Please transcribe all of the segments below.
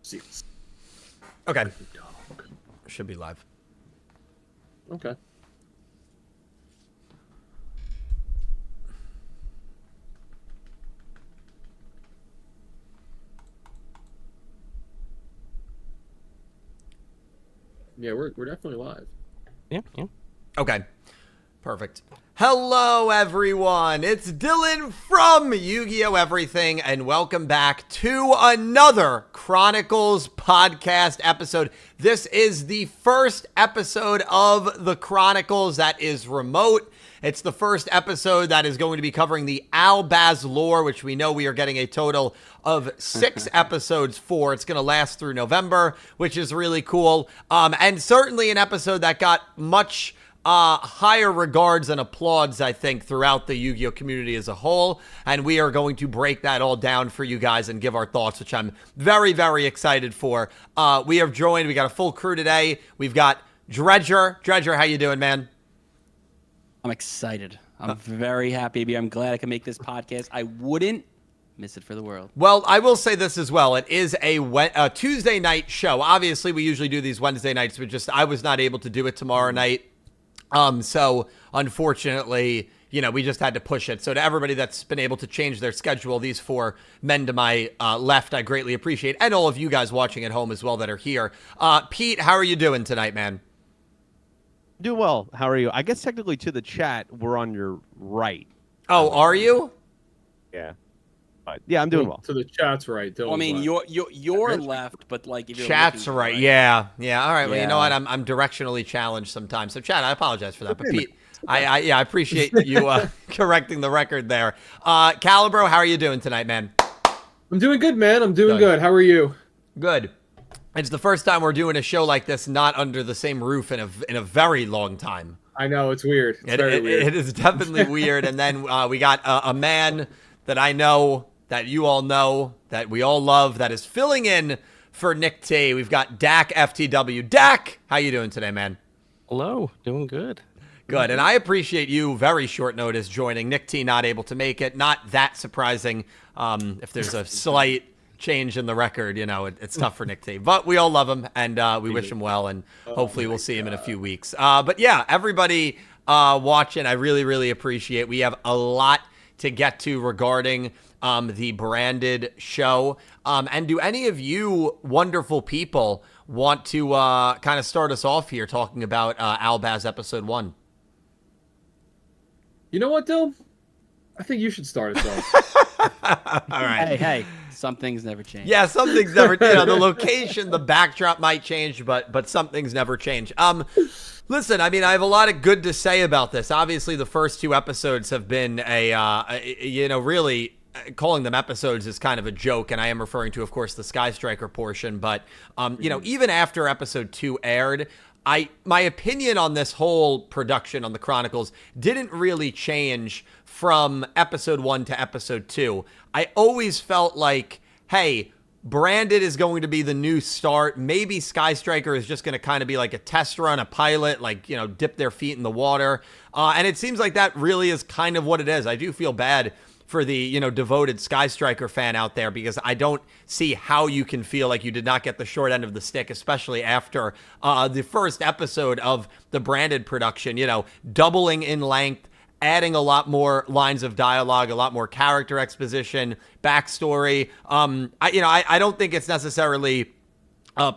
Seals. Okay. Dog. Should be live. Okay. Yeah, we're definitely live. Yeah. Okay. Perfect. Hello, everyone. It's Dylan from Yu-Gi-Oh! Everything, and welcome back to another Chronicles podcast episode. This is the first episode of the Chronicles that is remote. It's the first episode that is going to be covering the Albaz lore, which we know we are getting a total of 6 episodes for. It's going to last through November, which is really cool. And certainly an episode that got much higher regards and applause, I think, throughout the Yu-Gi-Oh! Community as a whole. And we are going to break that all down for you guys and give our thoughts, which I'm very, very excited for. We have joined. We got a full crew today. We've got Dredger. Dredger, how you doing, man? I'm excited. I'm very happy to be here. I'm glad I can make this podcast. I wouldn't miss it for the world. Well, I will say this as well. It is a Tuesday night show. Obviously, we usually do these Wednesday nights, but I was not able to do it tomorrow night. So unfortunately, we just had to push it. So to everybody that's been able to change their schedule, these 4 men to my left, I greatly appreciate. And all of you guys watching at home as well that are here. Pete, how are you doing tonight, man? Doing well. How are you? I guess technically to the chat, we're on your right. Oh, are you? Yeah. But yeah, I'm doing well. So the chat's right. Well, I mean, you're left, but like if you're chat's looking right. right. Yeah. All right. Well, you know Yeah. what? I'm directionally challenged sometimes. So chat, I apologize for that. But Pete, I appreciate you correcting the record there. Calibro, how are you doing tonight, man? I'm doing good, man. I'm doing good. How are you? Good. It's the first time we're doing a show like this, not under the same roof in a very long time. I know, it's weird. It's very weird. It is definitely weird. And then we got a man that I know, that you all know, that we all love, that is filling in for Nick T. We've got Dak FTW. Dak, how you doing today, man? Hello, doing good. Good, and I appreciate you, very short notice, joining. Nick T not able to make it. Not that surprising. If there's a slight change in the record, it's tough for Nick T. But we all love him, and we wish him well, and hopefully we'll see him in a few weeks. But yeah, everybody watching, I really, really appreciate. We have a lot to get to regarding the branded show. And do any of you wonderful people want to kind of start us off here talking about Albaz episode 1? You know what, Dylan? I think you should start us off. All right. Hey, some things never change. Yeah, some things never, the location, the backdrop might change, but some things never change. Listen, I mean, I have a lot of good to say about this. Obviously, the first 2 episodes have been really calling them episodes is kind of a joke, and I am referring to, of course, the Sky Striker portion. But, even after episode 2 aired, my opinion on this whole production on the Chronicles didn't really change from episode 1 to episode 2. I always felt like, hey, Branded is going to be the new start. Maybe Sky Striker is just going to kind of be like a test run, a pilot, like, dip their feet in the water. And it seems like that really is kind of what it is. I do feel bad for the, devoted Sky Striker fan out there, because I don't see how you can feel like you did not get the short end of the stick, especially after the first episode of the Branded production, doubling in length, adding a lot more lines of dialogue, a lot more character exposition, backstory. I don't think it's necessarily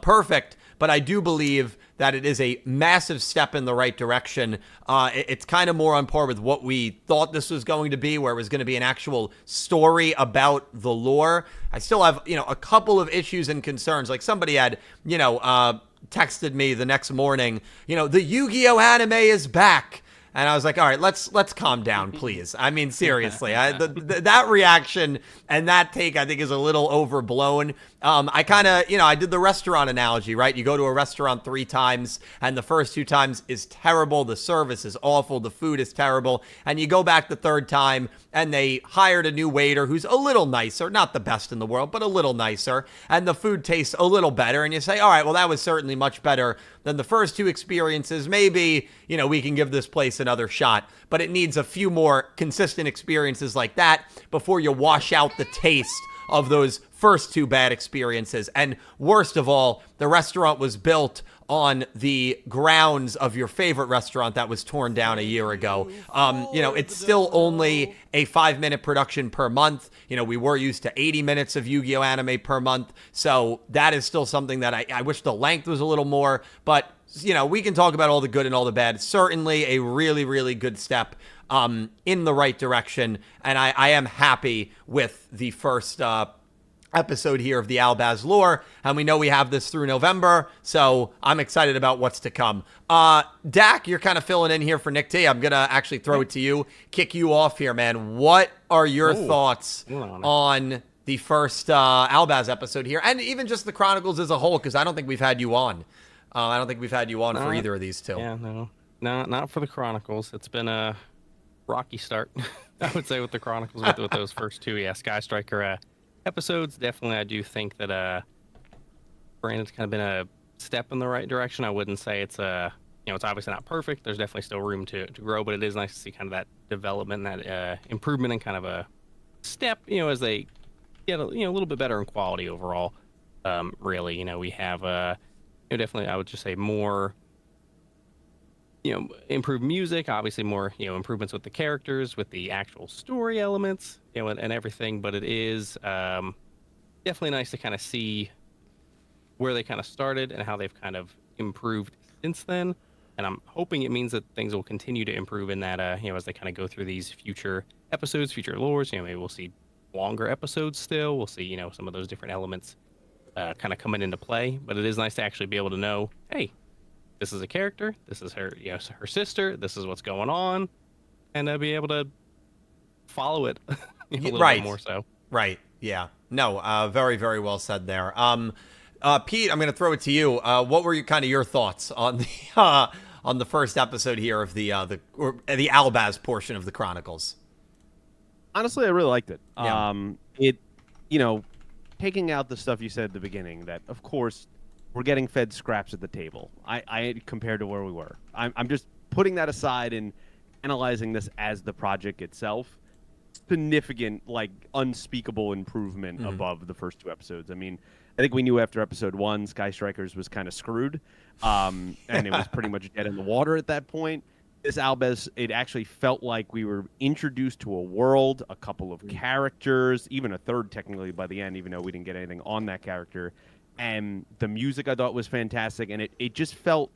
perfect, but I do believe that it is a massive step in the right direction. It's kind of more on par with what we thought this was going to be, where it was going to be an actual story about the lore. I still have, a couple of issues and concerns. Like somebody had, texted me the next morning, the Yu-Gi-Oh! Anime is back. And I was like, all right, let's calm down, please. I mean, seriously, that reaction and that take, I think, is a little overblown. I kind of, I did the restaurant analogy, right? You go to a restaurant 3 times, and the first 2 times is terrible. The service is awful. The food is terrible. And you go back the 3rd time, and they hired a new waiter who's a little nicer, not the best in the world, but a little nicer. And the food tastes a little better. And you say, all right, well, that was certainly much better than the first 2 experiences. Maybe, we can give this place another shot. But it needs a few more consistent experiences like that before you wash out the taste of those first 2 bad experiences. And worst of all, the restaurant was built on the grounds of your favorite restaurant that was torn down a year ago. It's still only a 5-minute production per month. We were used to 80 minutes of Yu-Gi-Oh! Anime per month. So that is still something that I wish the length was a little more. But, we can talk about all the good and all the bad. Certainly a really, really good step in the right direction. And I am happy with the first episode here of the Albaz lore, and we know we have this through November, so I'm excited about what's to come. Dak, you're kind of filling in here for Nick T. I'm gonna actually throw it to you, kick you off here, man. What are your thoughts on the first Albaz episode here, and even just the Chronicles as a whole? Because I don't think we've had you on. I don't think we've had you on for either of these two. Yeah, no, not for the Chronicles. It's been a rocky start, I would say, with the Chronicles with those first 2. Yeah, Sky Striker episodes. Definitely, I do think that Brandon's kind of been a step in the right direction. I wouldn't say it's it's obviously not perfect. There's definitely still room to grow, but it is nice to see kind of that development, that improvement, and kind of a step, as they get a little bit better in quality overall. Really, we have definitely, I would just say, more improved music, obviously more improvements with the characters, with the actual story elements, and everything. But it is definitely nice to kind of see where they kind of started and how they've kind of improved since then. And I'm hoping it means that things will continue to improve in that as they kind of go through these future episodes, future lores. Maybe we'll see longer episodes still. We'll see some of those different elements kind of coming into play. But it is nice to actually be able to know, hey, this is a character, this is her, her sister, this is what's going on, and be able to follow it a little bit more so. Right. Yeah. No. Very, very well said there. Pete, I'm going to throw it to you. What were your thoughts on the first episode here of the Albaz portion of the Chronicles? Honestly, I really liked it. Yeah. Taking out the stuff you said at the beginning, that of course we're getting fed scraps at the table. I compared to where we were. I'm just putting that aside and analyzing this as the project itself. Significant, unspeakable improvement above the first 2 episodes. I mean, I think we knew after episode 1, Sky Strikers was kind of screwed, and it was pretty much dead in the water at that point. This Albaz, it actually felt like we were introduced to a world, a couple of characters, even a third technically by the end, even though we didn't get anything on that character. And the music I thought was fantastic, and it just felt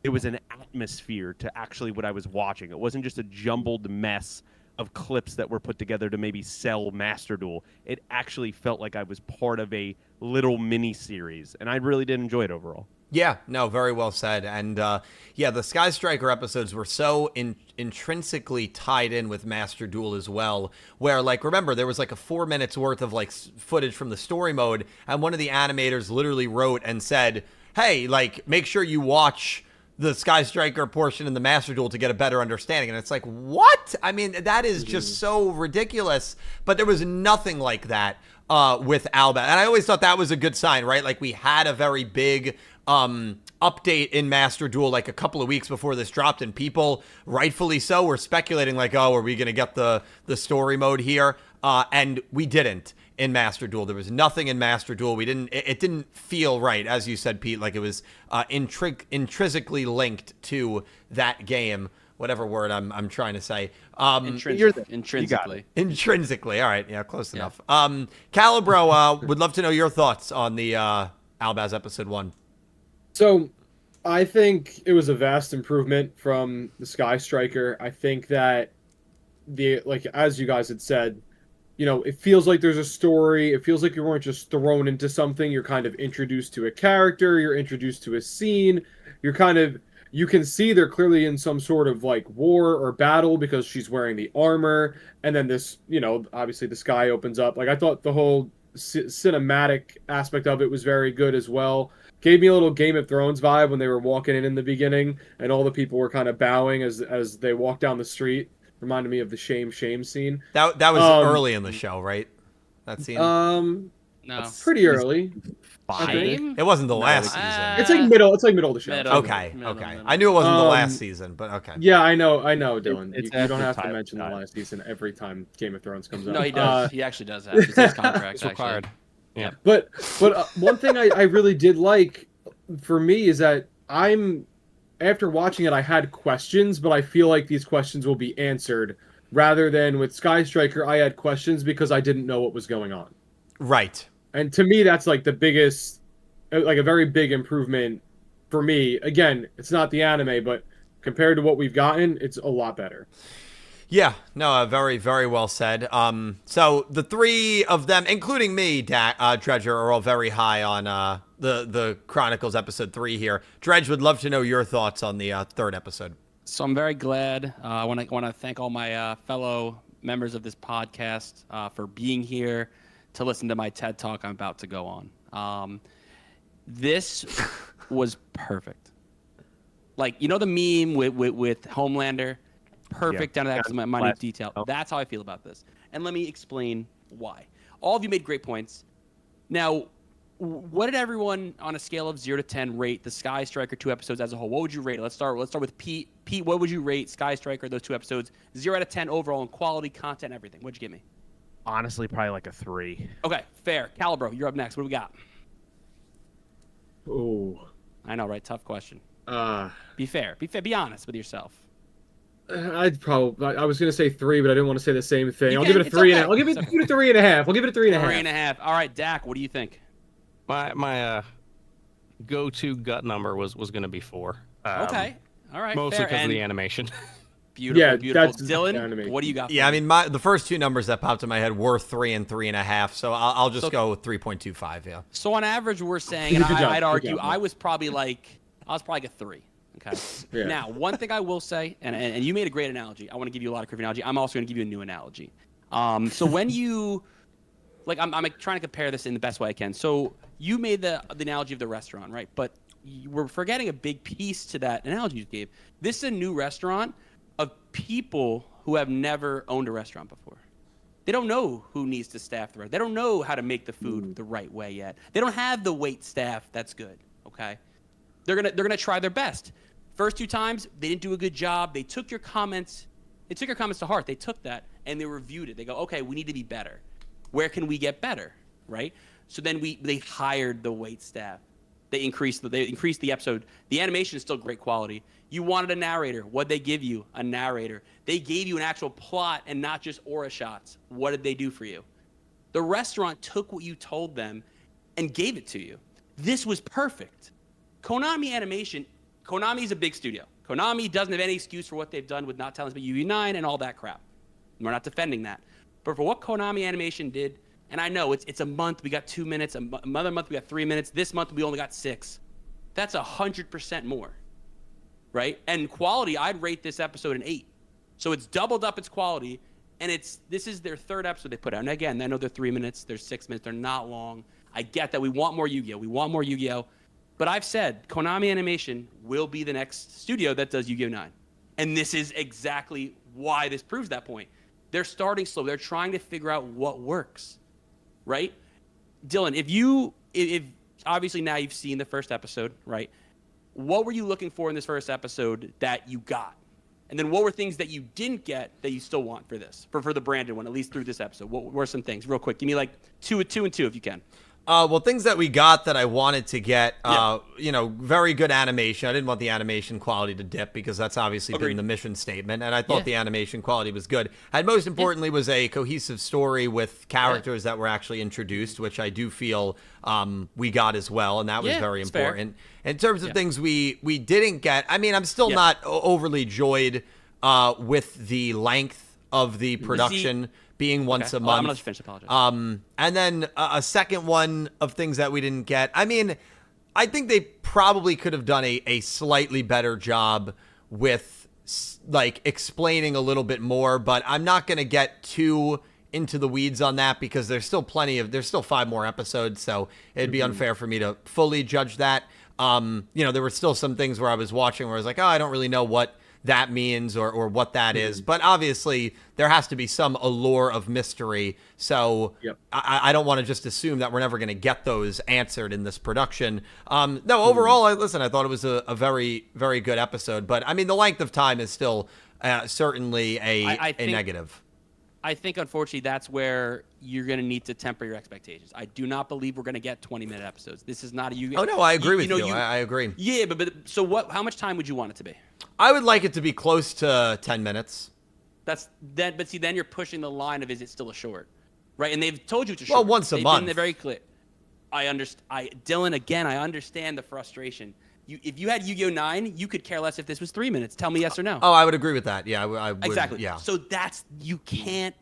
it was an atmosphere to actually what I was watching. It wasn't just a jumbled mess of clips that were put together to maybe sell Master Duel. It actually felt like I was part of a little mini series, and I really did enjoy it overall. Yeah, no, very well said. And the Sky Striker episodes were so intrinsically tied in with Master Duel as well, where remember, there was a 4 minutes worth of footage from the story mode, and one of the animators literally wrote and said, hey, make sure you watch the Sky Striker portion in the Master Duel to get a better understanding. And it's what? I mean, that is just so ridiculous. But there was nothing like that with Albaz. And I always thought that was a good sign, right? We had a very big update in Master Duel a couple of weeks before this dropped, and people, rightfully so, were speculating oh, are we going to get the story mode here? And we didn't in Master Duel. There was nothing in Master Duel. It didn't feel right, as you said, Pete, it was intrinsically linked to that game. Whatever word I'm trying to say. Intrinsically. Intrinsically. All right. Yeah, close enough. Calibro, would love to know your thoughts on the Albaz episode 1. So, I think it was a vast improvement from the Sky Striker. I think that as you guys had said, it feels like there's a story. It feels like you weren't just thrown into something. You're kind of introduced to a character. You're introduced to a scene. You can see they're clearly in some sort of war or battle because she's wearing the armor. And then this, obviously the sky opens up. I thought the whole cinematic aspect of it was very good as well. Gave me a little Game of Thrones vibe when they were walking in the beginning and all the people were kind of bowing as they walked down the street. Reminded me of the shame scene. That was early in the show, right? That scene. No. Pretty early. I Five. think. It wasn't the last Uh, season. It's like middle. It's like middle of the show. Middle. Okay, Middle, okay. middle. I knew it wasn't the Um, last season, but okay. Yeah, I know, Dylan. It's You don't after have to Tyler mention the died. last season every time Game of Thrones comes out. No, he does. He actually does that. It's his contract. It's required. Actually. Yeah. But one thing I really did like for me is that after watching it, I had questions, but I feel like these questions will be answered rather than with Sky Striker. I had questions because I didn't know what was going on. Right. And to me, that's like the biggest, like a very big improvement for me. Again, it's not the anime, but compared to what we've gotten, it's a lot better. Yeah, no, very, very well said. So the three of them, including me, Dredger, are all very high on the Chronicles episode 3 here. Dredge, would love to know your thoughts on the third episode. So I'm very glad. I want to thank all my fellow members of this podcast for being here to listen to my TED Talk I'm about to go on. This was perfect. Like, you know the meme with Homelander? Perfect down to that minute detail. That's how I feel about this. And let me explain why. All of you made great points. Now, what did everyone on a scale of 0 to 10 rate the Sky Striker 2 episodes as a whole? What would you rate it? Let's start with Pete. Pete, what would you rate Sky Striker, those 2 episodes? 0 out of 10 overall in quality, content, everything. What'd you give me? Honestly, probably like a 3. Okay, fair. Calibro, you're up next. What do we got? Oh, I know, right? Tough question. uh, Be fair. Be honest with yourself. I was gonna say 3, but I didn't want to say the same thing. You I'll can- give it a it's 3 okay. and I'll give it It's okay. a 3.5. I'll give it a 3.5. 3.5. All right, Dak, what do you think? My go-to gut number was going to be 4. Okay. All right, Mostly fair. because of And the animation. beautiful, Yeah, beautiful. that's the Dylan, animation. what do you got? Yeah, for I me? mean, the first 2 numbers that popped in my head were 3 and 3.5, so I'll just go 3.25. Yeah. So on average, we're saying, and Good job, I'd good argue, job, I man. was probably like a 3. Okay. Yeah. Now, one thing I will say, and you made a great analogy. I want to give you a lot of creative analogy. I'm also going to give you a new analogy. So when you, like, I'm trying to compare this in the best way I can. So you made the analogy of the restaurant, right? But we're forgetting a big piece to that analogy you gave. This is a new restaurant of people who have never owned a restaurant before. They don't know who needs to staff the restaurant. They don't know how to make the food the right way yet. They don't have the wait staff that's good. Okay, they're gonna try their best. First 2 times they didn't do a good job. They took your comments. They took your comments to heart. They took that and they reviewed it. They go, okay, we need to be better. Where can we get better? Right. So then they hired the wait staff. They increased the episode. The animation is still great quality. You wanted a narrator. What'd they give you? A narrator. They gave you an actual plot and not just aura shots. What did they do for you? The restaurant took what you told them and gave it to you. This was perfect. Konami Animation, Konami is a big studio. Konami doesn't have any excuse for what they've done with not telling us about UV9 and all that crap. We're not defending that. But for what Konami Animation did, and I know it's a month, we got 2 minutes. Another month, we got 3 minutes. This month, we only got 6. That's 100% more, right? And quality, I'd rate this episode an 8. So it's doubled up its quality, and this is their 3rd episode they put out. And again, I know they're 3 minutes, they're 6 minutes, they're not long. I get that we want more Yu-Gi-Oh. We want more Yu-Gi-Oh. But I've said Konami Animation will be the next studio that does Yu-Gi-Oh 9. And this is exactly why this proves that point. They're starting slow. They're trying to figure out what works, right? Dylan, if obviously now you've seen the first episode, right? What were you looking for in this first episode that you got? And then what were things that you didn't get that you still want for this, for the branded one, at least through this episode? What were some things? Real quick. Give me like 2 and 2 if you can. Well, things that we got that I wanted to get, Yeah. very good animation. I didn't want the animation quality to dip because that's obviously Agreed. been the mission statement, and I thought Yeah. the animation quality was good. And most importantly was a cohesive story with characters that were actually introduced, which I do feel we got as well, and that was Yeah, very it's fair. important. In terms of Yeah. things we didn't get, I mean, I'm still Yeah. not overly joyed with the length of the production being once a Okay. month. I'm going to let you finish. Apologize. And then a second one of things that we didn't get. I mean, I think they probably could have done a slightly better job with like explaining a little bit more, but I'm not going to get too into the weeds on that because there's still 5 more episodes, so it'd be unfair for me to fully judge that. There were still some things where I was watching where I was like, oh, I don't really know what that means or what that is. But obviously, there has to be some allure of mystery. So I don't want to just assume that we're never going to get those answered in this production. No, overall, I thought it was a very, very good episode. But I mean, the length of time is still certainly a negative. I think, unfortunately, that's where you're going to need to temper your expectations. I do not believe we're going to get 20-minute episodes. This is not a Yu-Gi-Oh! Oh, no, I agree with you. I agree. Yeah, but so what? How much time would you want it to be? I would like it to be close to 10 minutes. But see, then you're pushing the line of, is it still a short? Right? And they've told you it's a short. Well, once a month. They're very clear. I understand. Dylan, again, I understand the frustration. If you had Yu-Gi-Oh! 9, you could care less if this was 3 minutes. Tell me yes or no. Oh, I would agree with that. Yeah, I would. Exactly. Yeah. So you can't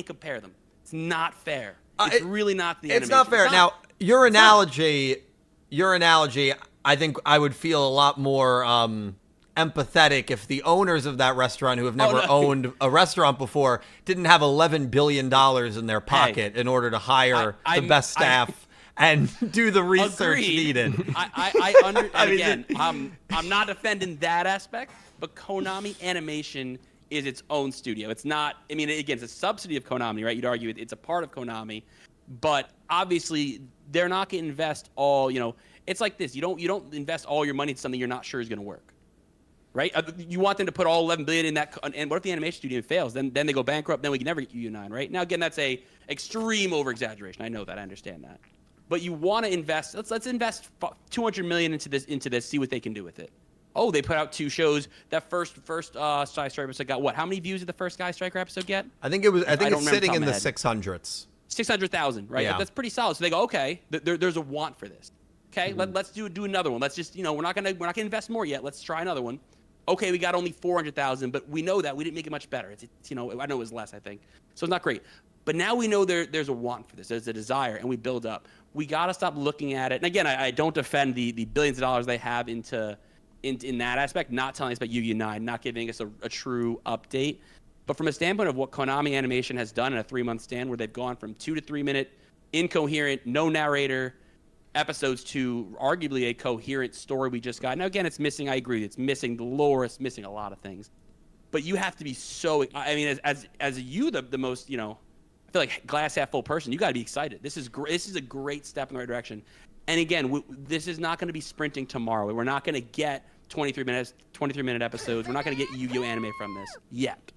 compare them. It's not fair. It's really not the animation. It's not fair. Now, your analogy, I think I would feel a lot more empathetic if the owners of that restaurant, who have never owned a restaurant before, didn't have $11 billion in their pocket in order to hire the best staff and do the research needed. I'm not defending that aspect, but Konami Animation is its own studio. It's not, I mean, again, it's a subsidy of Konami, right? You'd argue it's a part of Konami, but obviously they're not going to invest all, it's like this. You don't invest all your money in something you're not sure is going to work, right? You want them to put all 11 billion in that, and what if the animation studio fails? Then they go bankrupt, then we can never get Yu-Gi-Oh! 9, right? Now, again, that's a extreme over-exaggeration. I know that, I understand that. But you want to invest, let's invest 200 million into this, see what they can do with it. Oh, they put out 2 shows. That first Sky Striker episode got what? How many views did the first Sky Striker episode get? I think it's sitting in the 600s. 600,000, right? Yeah. That's pretty solid. So they go, okay, there's a want for this. Okay, let's do another one. Let's just, we're not gonna invest more yet. Let's try another one. Okay, we got only 400,000, but we know that we didn't make it much better. It's I know it was less, I think. So it's not great. But now we know there's a want for this. There's a desire, and we build up. We got to stop looking at it. And again, I don't defend the billions of dollars they have in that aspect, not telling us about Yu-Gi-Oh! 9, not giving us a true update. But from a standpoint of what Konami Animation has done in a 3-month span, where they've gone from 2 to 3 minute, incoherent, no narrator episodes to arguably a coherent story we just got. Now, again, it's missing, I agree, it's missing the lore, it's missing a lot of things. But you have to be so, I mean, as you, the most, I feel like glass half full person, you got to be excited. This is a great step in the right direction. And again, this is not going to be sprinting tomorrow. We're not going to get 23-minute episodes. We're not going to get Yu-Gi-Oh! Anime from this yet.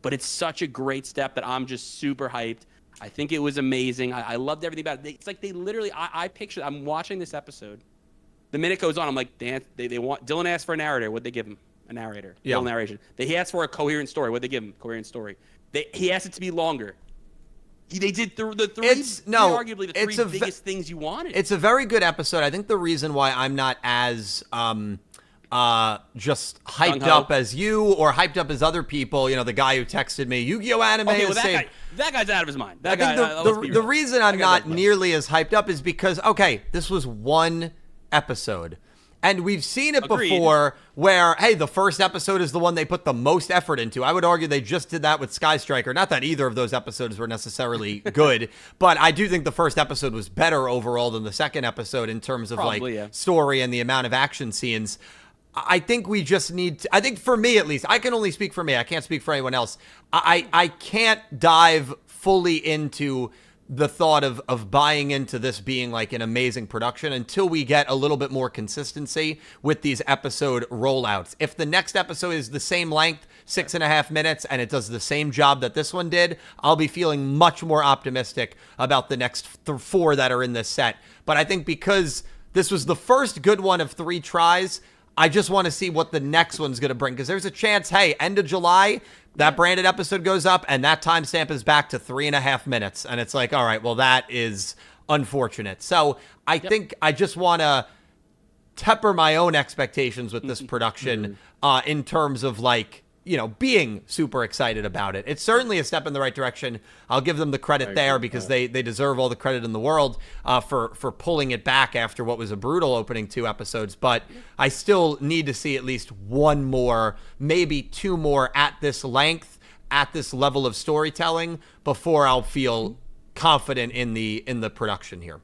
But it's such a great step that I'm just super hyped. I think it was amazing. I loved everything about it. It's like they literally, I'm watching this episode. The minute goes on, I'm like, they want, Dylan asked for a narrator. What'd they give him? A narrator. Yeah. Full narration. He asked for a coherent story. What'd they give him? Coherent story. He asked it to be longer. They did arguably the three biggest things you wanted. It's a very good episode. I think the reason why I'm not as just hyped up as you or hyped up as other people, the guy who texted me, Yu-Gi-Oh! Anime is saved. That guy's out of his mind. The reason I'm not nearly as hyped up is because, okay, this was one episode. And we've seen it before where, hey, the first episode is the one they put the most effort into. I would argue they just did that with Sky Striker. Not that either of those episodes were necessarily good, but I do think the first episode was better overall than the second episode in terms of story and the amount of action scenes. I think we just need to, I think for me at least, I can only speak for me. I can't speak for anyone else. I can't dive fully into the thought of buying into this being like an amazing production until we get a little bit more consistency with these episode rollouts. If the next episode is the same length, 6.5 minutes, and it does the same job that this one did, I'll be feeling much more optimistic about the next 4 that are in this set. But I think because this was the first good one of 3 tries, I just want to see what the next one's going to bring. Because there's a chance, hey, end of July, that branded episode goes up, and that timestamp is back to 3.5 minutes. And it's like, all right, well, that is unfortunate. So I think I just want to temper my own expectations with this production in terms of, like, being super excited about it. It's certainly a step in the right direction. I'll give them the credit there because they deserve all the credit in the world for pulling it back after what was a brutal opening 2 episodes. But I still need to see at least 1 more, maybe 2 more at this length, at this level of storytelling before I'll feel confident in the production here.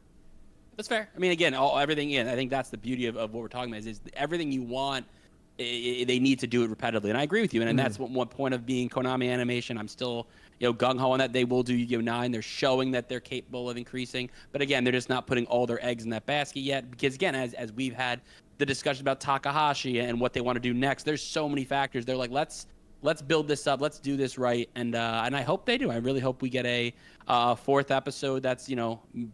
That's fair. I mean, again, everything in. I think that's the beauty of what we're talking about is everything you want they need to do it repetitively. And I agree with you. And that's one point of being Konami Animation. I'm still, gung-ho on that. They will do Yu-Gi-Oh! 9. They're showing that they're capable of increasing. But again, they're just not putting all their eggs in that basket yet. Because again, as we've had the discussion about Takahashi and what they want to do next, there's so many factors. They're like, let's build this up. Let's do this right. And I hope they do. I really hope we get a fourth episode that's,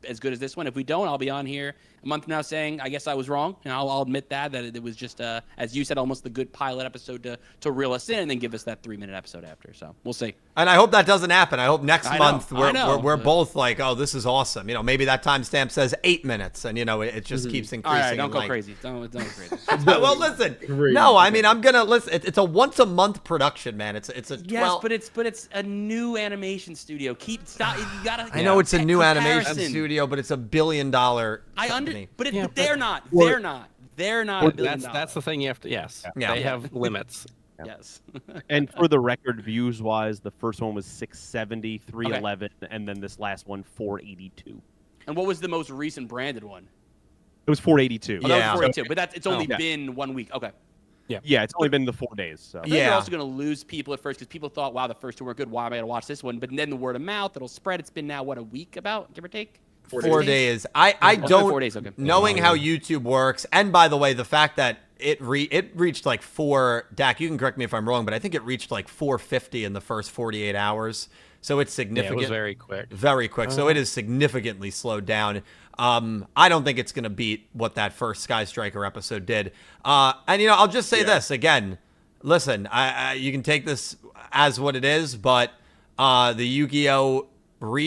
as good as this one. If we don't, I'll be on here a month from now saying, I guess I was wrong. And I'll admit that it was just, as you said, almost the good pilot episode to reel us in and then give us that 3-minute episode after. So we'll see. And I hope that doesn't happen. I hope next month we're but... both like, oh, this is awesome. Maybe that timestamp says 8 minutes, and it just keeps increasing. All right, don't go crazy. Don't go crazy. Well, listen. No, I mean I'm gonna listen. It's a once a month production, man. It's a 12... Yes, but it's a new animation studio. Stop. You gotta. I know it's a new animation studio, but it's $1 billion. Company. But they're not. They're not. They're not. $1 billion. That's the thing you have to. Yes. Yeah. They have limits. Yes. And for the record, views-wise, the first one was 670, 311, and then this last one, 482. And what was the most recent branded one? It was 482. Oh, that was 482, but it's only been 1 week. Okay. Yeah, it's only been the 4 days. So I think you're also going to lose people at first because people thought, wow, the first two weren't good. Why am I going to watch this one? But then the word of mouth, it'll spread. It's been now, a week about, give or take? 4 days. I don't, 4 days, okay. Knowing how YouTube works, and by the way, the fact that it reached like Dak, you can correct me if I'm wrong, but I think it reached like 450 in the first 48 hours. So it's significant. Yeah, it was very quick. Very quick. So it is significantly slowed down. I don't think it's going to beat what that first Sky Striker episode did. And, I'll just say this again. Listen, you can take this as what it is, but the Yu-Gi-Oh!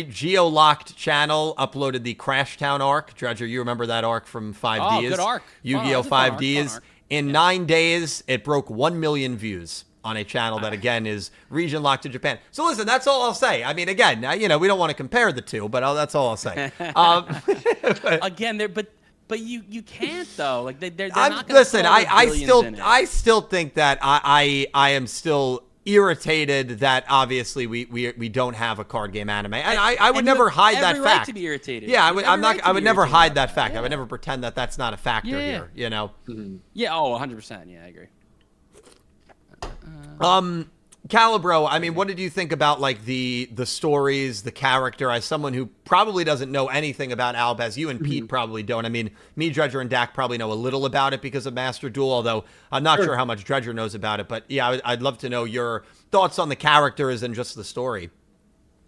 Geo-locked channel uploaded the Crash Town arc. Dredger, you remember that arc from 5Ds? Oh, good arc. Yu-Gi-Oh! 5Ds. In 9 days, it broke 1 million views on a channel that, again, is region locked to Japan. So, listen, that's all I'll say. I mean, again, we don't want to compare the two, but that's all I'll say. Again, but you can't, though. Like, they're not going to listen, I still think that I am still irritated that obviously we don't have a card game anime, and I would never hide that fact. Right to be irritated. Yeah, I would never hide that fact. I would never pretend that that's not a factor here. Yeah. Oh, 100%. Yeah, I agree. Calibro, I mean, what did you think about like the stories, the character? As someone who probably doesn't know anything about Albaz, you and Pete probably don't. I mean, me, Dredger, and Dak probably know a little about it because of Master Duel, although I'm not sure how much Dredger knows about it. But yeah, I'd love to know your thoughts on the characters and just the story.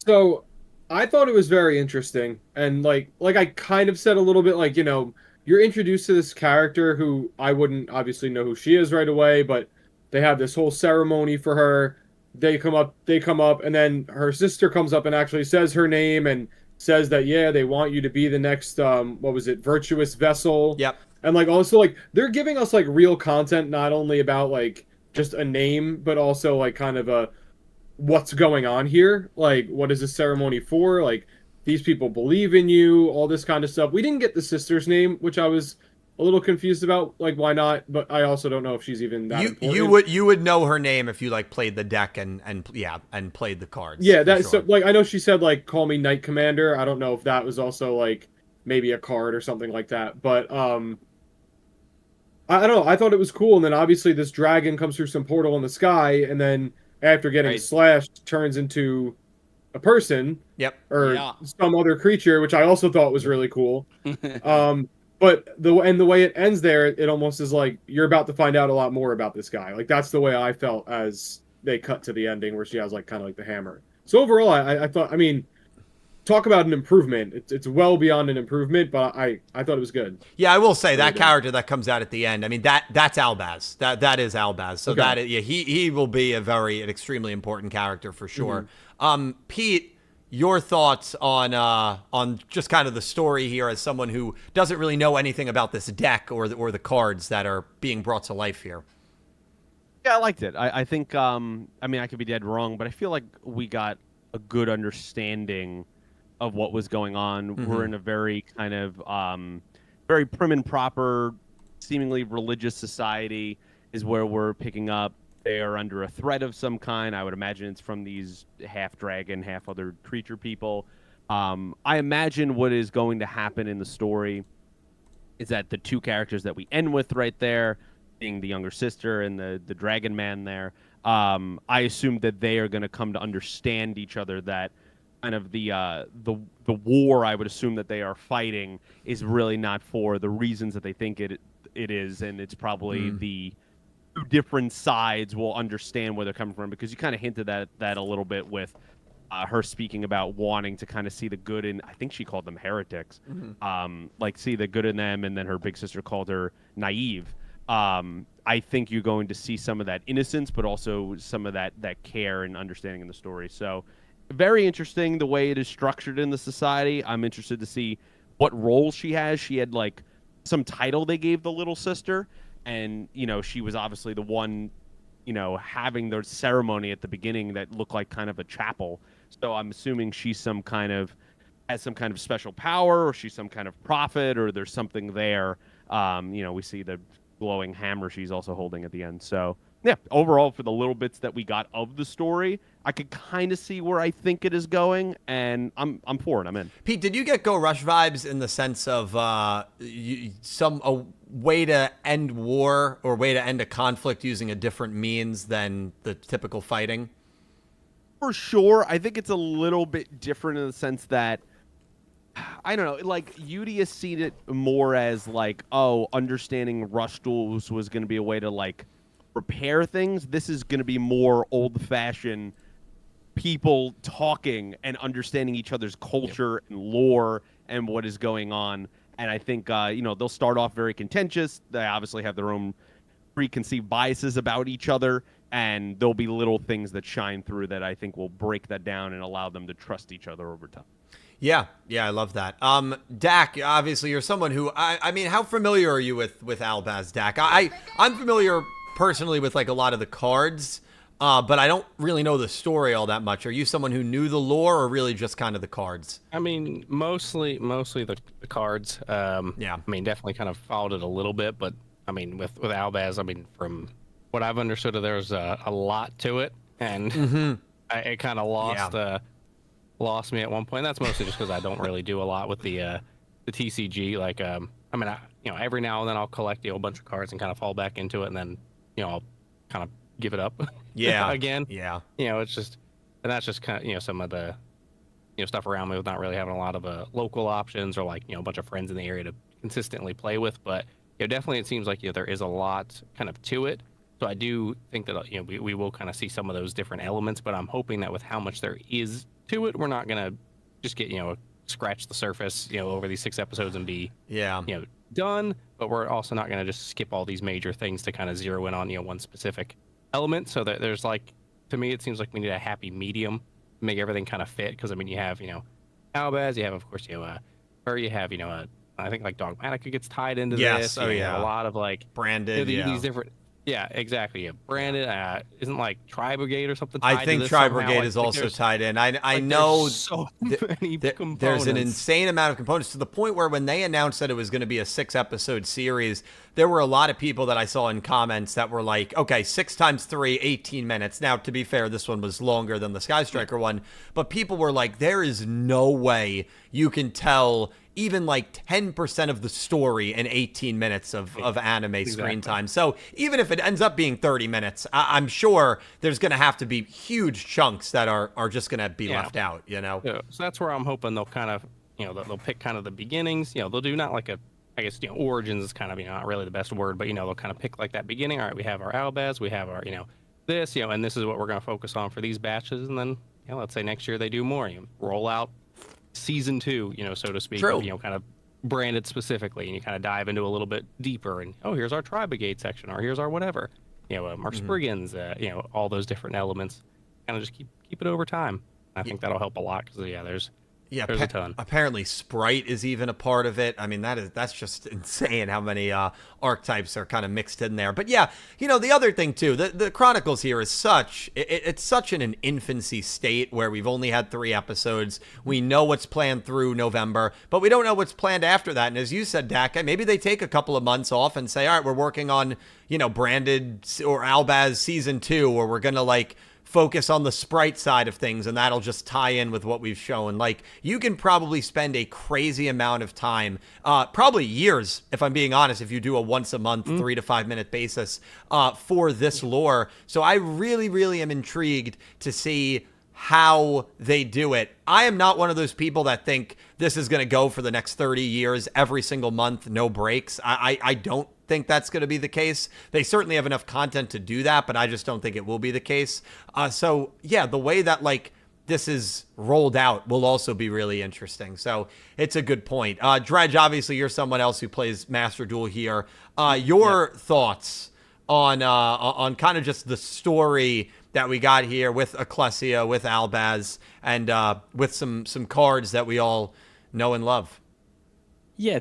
So I thought it was very interesting, and like I kind of said a little bit, like, you're introduced to this character who I wouldn't obviously know who she is right away, but they have this whole ceremony for her. They come up, and then her sister comes up and actually says her name and says that, they want you to be the next, virtuous vessel. Yep. And, like, also, like, they're giving us, like, real content, not only about, like, just a name, but also, like, kind of what's going on here. Like, what is this ceremony for? Like, these people believe in you, all this kind of stuff. We didn't get the sister's name, which I was a little confused about, like, why not? But I also don't know if she's even that important. You would know her name if you like played the deck and played the cards. Yeah, that's sure. So, like, I know she said, like, call me Knight Commander. I don't know if that was also like maybe a card or something like that. But I don't know. I thought it was cool. And then obviously this dragon comes through some portal in the sky, and then after getting slashed, turns into a person. Yep. Or some other creature, which I also thought was really cool. But the way it ends there, it almost is like you're about to find out a lot more about this guy. Like, that's the way I felt as they cut to the ending, where she has like kind of like the hammer. So overall, I thought, I mean, talk about an improvement. It's well beyond an improvement, but I thought it was good. Yeah, I will say that character that comes out at the end. I mean, that's Albaz. That is Albaz. So he will be an extremely important character for sure. Pete, your thoughts on just kind of the story here as someone who doesn't really know anything about this deck or the cards that are being brought to life here. Yeah, I liked it. I think, I mean, I could be dead wrong, but I feel like we got a good understanding of what was going on. We're in a very kind of very prim and proper, seemingly religious society is where we're picking up. They are under a threat of some kind. I would imagine it's from these half dragon, half other creature people. I imagine what is going to happen in the story is that the two characters that we end with right there, being the younger sister and the dragon man there. I assume that they are going to come to understand each other, that kind of the war I would assume that they are fighting is really not for the reasons that they think it is, and it's probably the two different sides will understand where they're coming from, because you kind of hinted that a little bit with her speaking about wanting to kind of see the good in, I think she called them heretics, like see the good in them, and then her big sister called her naive. I think you're going to see some of that innocence, but also some of that care and understanding in the story. So very interesting the way it is structured in the society. I'm interested to see what role she has. She had like some title they gave the little sister, and she was obviously the one having the ceremony at the beginning that looked like kind of a chapel. So I'm assuming she's has some kind of special power, or she's some kind of prophet, or there's something there. We see the glowing hammer she's also holding at the end. So yeah, overall, for the little bits that we got of the story, I could kind of see where I think it is going, and I'm for it. I'm in. Pete, did you get Go Rush vibes in the sense of a way to end war or way to end a conflict using a different means than the typical fighting? For sure. I think it's a little bit different in the sense that, I don't know, like Yugioh seen it more as like, understanding rush duels was going to be a way to like repair things. This is going to be more old-fashioned people talking and understanding each other's culture and lore and what is going on. And I think, they'll start off very contentious. They obviously have their own preconceived biases about each other, and there'll be little things that shine through that I think will break that down and allow them to trust each other over time. Yeah, I love that. Dak, obviously you're someone who, I mean, how familiar are you with Albaz, Dak? I'm familiar personally with like a lot of the cards, but I don't really know the story all that much. Are you someone who knew the lore, or really just kind of the cards? I mean, mostly the cards. Yeah. I mean, definitely kind of followed it a little bit, but I mean, with Albaz, I mean, from what I've understood, there's a lot to it, and it kind of lost me at one point. That's mostly just because I don't really do a lot with the TCG. Like, I mean, every now and then I'll collect a bunch of cards and kind of fall back into it, and then I'll kind of give it up. Yeah. Again. Yeah. It's just, and that's just kind of some of the stuff around me with not really having a lot of local options, or like a bunch of friends in the area to consistently play with. But definitely it seems like there is a lot kind of to it. So I do think that we will kind of see some of those different elements, but I'm hoping that with how much there is to it, we're not gonna just get scratch the surface over these 6 episodes and be done. But we're also not gonna just skip all these major things to kind of zero in on one specific element. So that there's like, to me, it seems like we need a happy medium to make everything kind of fit. Because I mean, you have Albaz, you have of course or you have I think like Dogmatica gets tied into this. You have a lot of like branded these different. Yeah, exactly. Yeah, branded. Isn't like Tri-Brigade or something tied I think to this Tri-Brigade somehow? is also tied in. I know so many components. There's an insane amount of components, to the point where when they announced that it was going to be a 6-episode series, there were a lot of people that I saw in comments that were like, okay, 6 times 3, 18 minutes. Now, to be fair, this one was longer than the Sky Striker one, but people were like, there is no way you can tell even like 10% of the story in 18 minutes of anime screen time. So even if it ends up being 30 minutes, I'm sure there's going to have to be huge chunks that are just going to be left out, Yeah, so that's where I'm hoping they'll kind of, they'll pick kind of the beginnings. They'll do not like origins is kind of, not really the best word, but, they'll kind of pick like that beginning. All right, we have our Albaz, we have our, this, and this is what we're going to focus on for these batches. And then, let's say next year they do more, roll out season 2, so to speak, True. kind of branded specifically, and you kind of dive into a little bit deeper, and here's our Tri-Brigade section, or here's our whatever, our Spriggans, all those different elements, kind of just keep it over time. I think that'll help a lot, because there's a ton. Apparently Sprite is even a part of it. I mean, that's just insane how many archetypes are kind of mixed in there. But the other thing too, the Chronicles here is it's such in an infancy state where we've only had 3 episodes. We know what's planned through November, but we don't know what's planned after that. And as you said, Dak, maybe they take a couple of months off and say, all right, we're working on, branded or Albaz season 2, or we're going to like focus on the sprite side of things, and that'll just tie in with what we've shown. Like, you can probably spend a crazy amount of time, probably years, if I'm being honest, if you do a once a month, 3 to 5 minute basis for this lore. So I really, really am intrigued to see how they do it. I am not one of those people that think this is going to go for the next 30 years, every single month, no breaks. I don't think that's going to be the case. They certainly have enough content to do that, but I just don't think it will be the case. So yeah, the way that like this is rolled out will also be really interesting. So it's a good point. Dredge, obviously you're someone else who plays Master Duel here. Your thoughts on kind of just the story that we got here with Ecclesia, with Albaz, and with some cards that we all know and love. Yeah,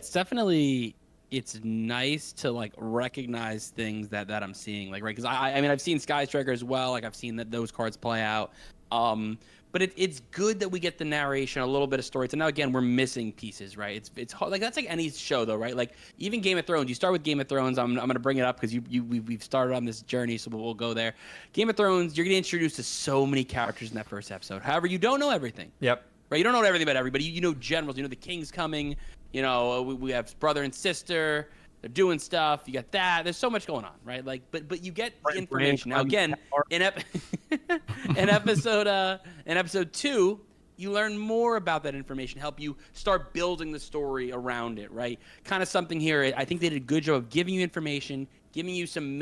it's nice to like recognize things that I'm seeing, like, right? Because I mean, I've seen Sky Striker as well. Like, I've seen those cards play out. But it's good that we get the narration, a little bit of story. So now again, we're missing pieces, right? It's hard, like that's like any show though, right? Like even Game of Thrones. You start with Game of Thrones. I'm gonna bring it up because we've started on this journey, so we'll go there. Game of Thrones. You're getting introduced to so many characters in that first episode. However, you don't know everything. Yep. Right. You don't know everything about everybody. You know generals. You know the king's coming. You know we have brother and sister. They're doing stuff. You got that. There's so much going on, right? Like, but you get the information. Now, again, in episode 2, you learn more about that information, help you start building the story around it, right? Kind of something here. I think they did a good job of giving you information, giving you some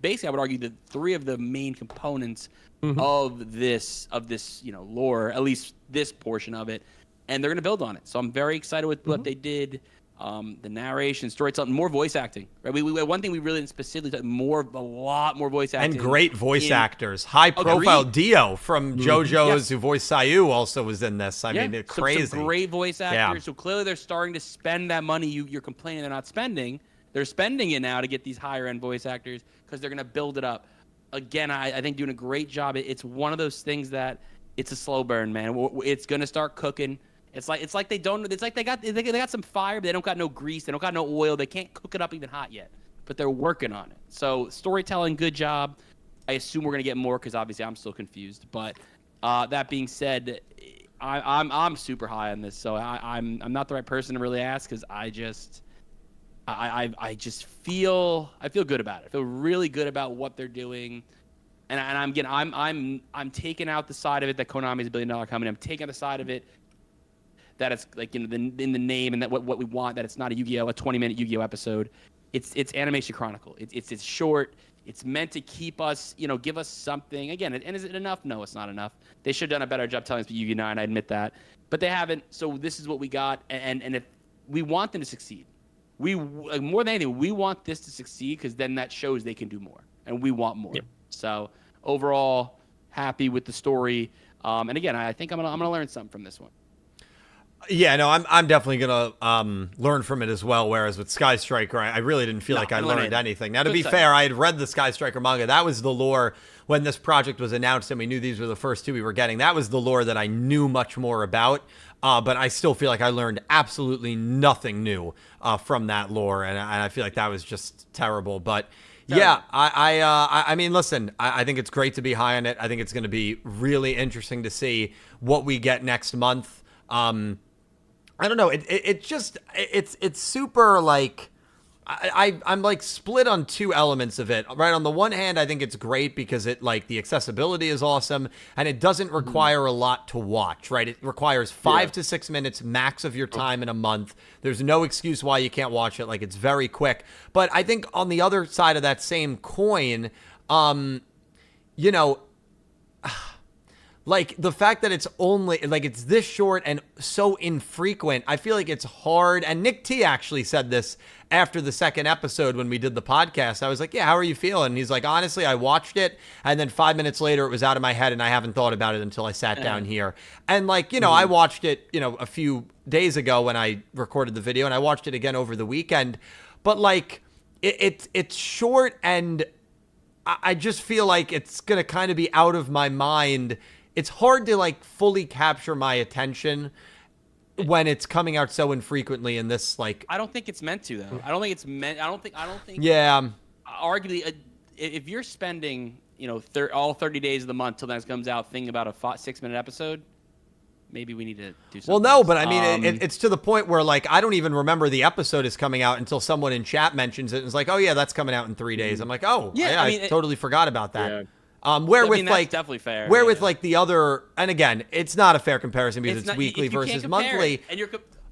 basically, I would argue the 3 of the main components of this, lore, at least this portion of it, and they're going to build on it. So I'm very excited with what they did. The narration, storytelling, more voice acting. Right? We one thing we really specifically a lot more voice acting, and great voice actors. High profile Dio from JoJo's who voiced Sayu also was in this. I mean, it's crazy. Some great voice actors. Yeah. So clearly they're starting to spend that money you're complaining they're not spending. They're spending it now to get these higher end voice actors because they're going to build it up. Again, I think doing a great job. It's one of those things that it's a slow burn, man. It's going to start cooking. It's like they got some fire, but they don't got no grease, they don't got no oil, they can't cook it up even hot yet, but they're working on it. So storytelling, good job. I assume we're gonna get more because obviously I'm still confused. But that being said, I'm super high on this, so I'm not the right person to really ask because I just feel good about it. I feel really good about what they're doing. And I'm taking out the side of it that Konami is $1 billion company. I'm taking out the side of it that it's like in the name and that what we want, that it's not a 20-minute Yu-Gi-Oh episode. It's Animation Chronicle. It's short. It's meant to keep us, give us something. Again, and is it enough? No, it's not enough. They should have done a better job telling us about Yu-Gi-Oh 9. I admit that, but they haven't. So this is what we got, and if we want them to succeed, more than anything, we want this to succeed because then that shows they can do more, and we want more. Yep. So overall, happy with the story. And again, I think I'm gonna learn something from this one. Yeah, no, I'm definitely gonna learn from it as well. Whereas with Sky Striker, I really didn't feel like I learned anything. Now, to be fair, I had read the Sky Striker manga. That was the lore when this project was announced, and we knew these were the first 2 we were getting. That was the lore that I knew much more about. But I still feel like I learned absolutely nothing new from that lore, and I feel like that was just terrible. But yeah, I mean, listen, I think it's great to be high on it. I think it's going to be really interesting to see what we get next month. I don't know. It's super like I'm like split on 2 elements of it. Right, on the one hand, I think it's great because it like the accessibility is awesome and it doesn't require a lot to watch. Right, it requires 5 to 6 minutes max of your time in a month. There's no excuse why you can't watch it. Like, it's very quick. But I think on the other side of that same coin, like the fact that it's only like it's this short and so infrequent, I feel like it's hard. And Nick T actually said this after the 2nd episode when we did the podcast. I was like, yeah, how are you feeling? And he's like, honestly, I watched it and then 5 minutes later it was out of my head and I haven't thought about it until I sat down here. And like, I watched it, a few days ago when I recorded the video, and I watched it again over the weekend. But like it's short, and I just feel like it's going to kind of be out of my mind. It's hard to like fully capture my attention when it's coming out so infrequently in this like. I don't think it's meant to though. I don't think it's meant. I don't think. Yeah. Arguably, if you're spending, all 30 days of the month till the next comes out, thinking about a 6-minute episode, maybe we need to do something. Well, no, else. but I mean, it's to the point where, like, I don't even remember the episode is coming out until someone in chat mentions it and it's like, oh, yeah, that's coming out in 3 days. I'm like, oh, yeah, I totally forgot about that. Yeah. That's definitely fair. With like the other, and again, it's not a fair comparison because it's weekly versus monthly.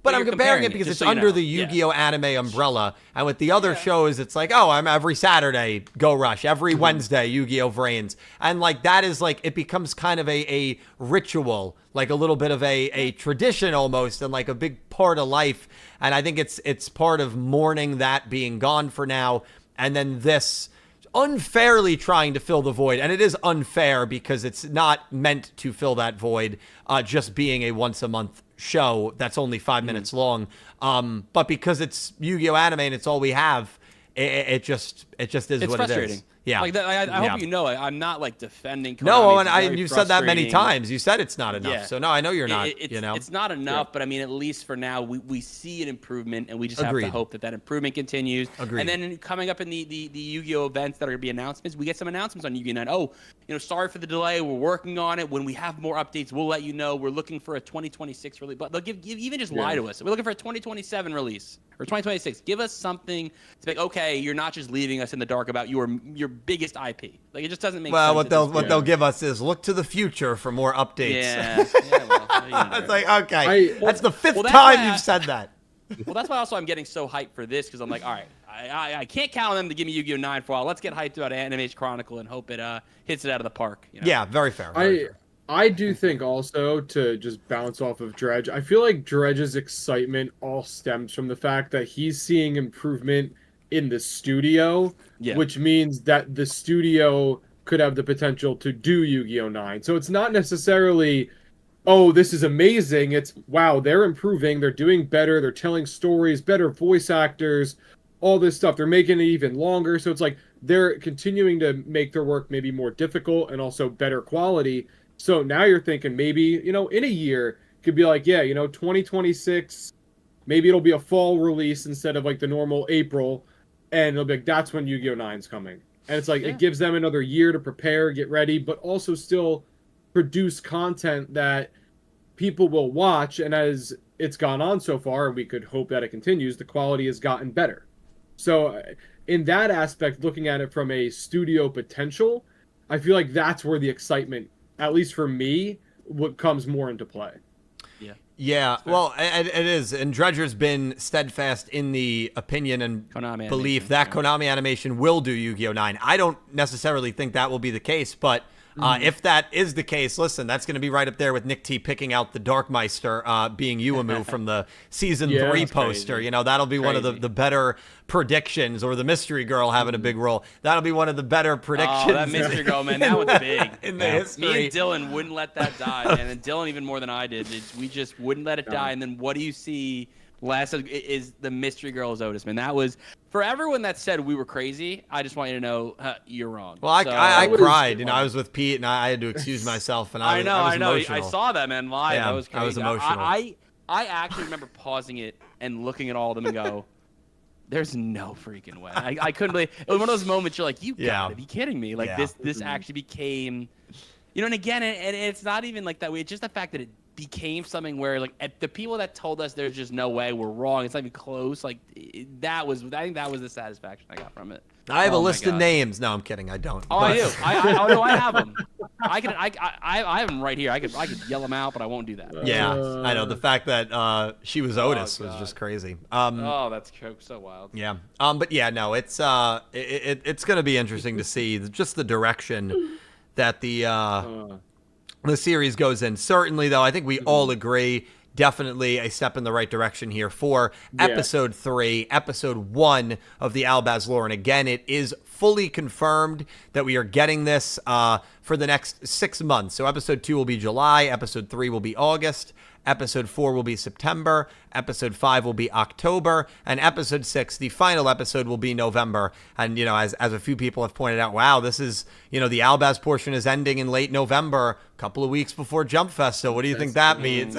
But I'm comparing it because it's under the Yu-Gi-Oh anime umbrella. And with the other shows, it's like, oh, I'm every Saturday, Go Rush. Every Wednesday, Yu-Gi-Oh Vrains. And like that is like, it becomes kind of a ritual, like a little bit of a tradition almost, and like a big part of life. And I think it's part of mourning that being gone for now. And then this unfairly trying to fill the void, and it is unfair because it's not meant to fill that void, just being a once a month show that's only 5 minutes long, but because it's Yu-Gi-Oh anime and it's all we have, it just is it's what frustrating. it is. Yeah, like that, I hope you know it. I'm not like defending Konami. No, and you've said that many times. You said it's not enough, Yeah. so no, I know you're not. It's not enough, but I mean, at least for now, we see an improvement, and we just have to hope that improvement continues. Agreed. And then coming up in the Yu-Gi-Oh events that are going to be announcements, we get some announcements on Yu-Gi-Oh 9. Oh, sorry for the delay. We're working on it. When we have more updates, we'll let you know. We're looking for a 2026 release, but they'll give even just lie to us. We're looking for a 2027 release or 2026. Give us something to be like, okay, you're not just leaving us in the dark about your biggest IP. Like, it just doesn't make sense. Well, what they'll give us is look to the future for more updates. Yeah. It's like, okay, that's the fifth that's time why you've said that. Well, that's why also I'm getting so hyped for this, because I'm like, all right, I can't count on them to give me Yu-Gi-Oh 9 for a while. Let's get hyped about Animation Chronicle and hope it hits it out of the park. Yeah, very fair. I do think also, to just bounce off of Dredge, I feel like Dredge's excitement all stems from the fact that he's seeing improvement in the studio, which means that the studio could have the potential to do Yu-Gi-Oh 9. So it's not necessarily, oh, this is amazing. It's, wow, they're improving. They're doing better. They're telling stories, better voice actors, all this stuff. They're making it even longer. So it's like they're continuing to make their work maybe more difficult and also better quality. So now you're thinking maybe, in a year, could be like, 2026, maybe it'll be a fall release instead of like the normal April. And it'll be like, that's when Yu-Gi-Oh 9's coming. And it's like, it gives them another year to prepare, get ready, but also still produce content that people will watch. And as it's gone on so far, and we could hope that it continues, the quality has gotten better. So in that aspect, looking at it from a studio potential, I feel like that's where the excitement, at least for me, what comes more into play. Yeah, well, it is. And Dredger's been steadfast in the opinion and belief that Konami Animation will do Yu-Gi-Oh 9. I don't necessarily think that will be the case, but if that is the case, listen, that's going to be right up there with Nick T picking out the Darkmeister being Uemu from the Season 3 poster. Crazy. That'll be one of the better predictions, or the Mystery Girl having a big role. That'll be one of the better predictions. Oh, that Mystery Girl, man, that was big. In the history. Me and Dylan wouldn't let that die, and Dylan even more than I did. We just wouldn't let it die, and then what do you see last is the Mystery Girl as Otis, man. That was, for everyone that said we were crazy, I just want you to know you're wrong. Well, I cried. I was with Pete, and I had to excuse myself, and I was emotional. I saw that, man, live. Yeah, that was crazy. I was emotional. I actually remember pausing it and looking at all of them and go, there's no freaking way. I couldn't believe it. Was one of those moments you're like, you gotta be kidding me. Like this actually became, and again, and it's not even like that way. It's just the fact that it became something where, like, the people that told us there's just no way were wrong. It's not even close. Like, I think that was the satisfaction I got from it. I have a list of names. No, I'm kidding. I don't. Oh, I do. I have them. I have them right here. I could yell them out, but I won't do that. Yeah, I know. The fact that she was Otis was just crazy. That's so wild. Yeah. But yeah, no, it's going to be interesting to see just the direction that the series goes in. Certainly, though, I think we all agree, definitely a step in the right direction here for episode 3, episode 1 of the Albaz lore. And again, it is fully confirmed that we are getting this for the next 6 months. So episode 2 will be July, episode 3 will be August, episode 4 will be September, Episode 5 will be October, and Episode 6, the final episode, will be November. And, as a few people have pointed out, wow, this is, the Albaz portion is ending in late November, a couple of weeks before Jump Fest. So what do you think that means?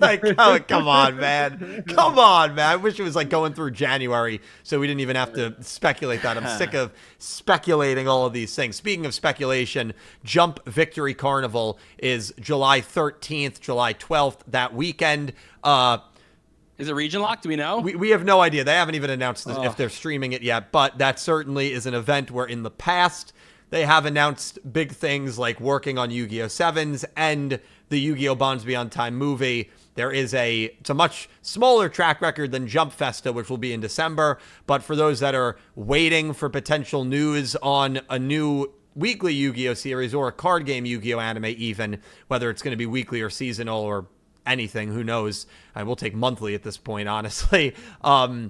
Like, oh, come on, man. Come on, man. I wish it was like going through January so we didn't even have to speculate that. I'm sick of speculating all of these things. Speaking of speculation, Jump Victory Carnival is July 13th, July 12th, that weekend. Is it region locked? Do we know? We have no idea. They haven't even announced if they're streaming it yet, but that certainly is an event where in the past they have announced big things like working on Yu-Gi-Oh! 7s and the Yu-Gi-Oh! Bonds Beyond Time movie. It's a much smaller track record than Jump Festa, which will be in December, but for those that are waiting for potential news on a new weekly Yu-Gi-Oh! Series or a card game Yu-Gi-Oh! Anime even, whether it's going to be weekly or seasonal or anything, who knows? I will take monthly at this point, honestly. That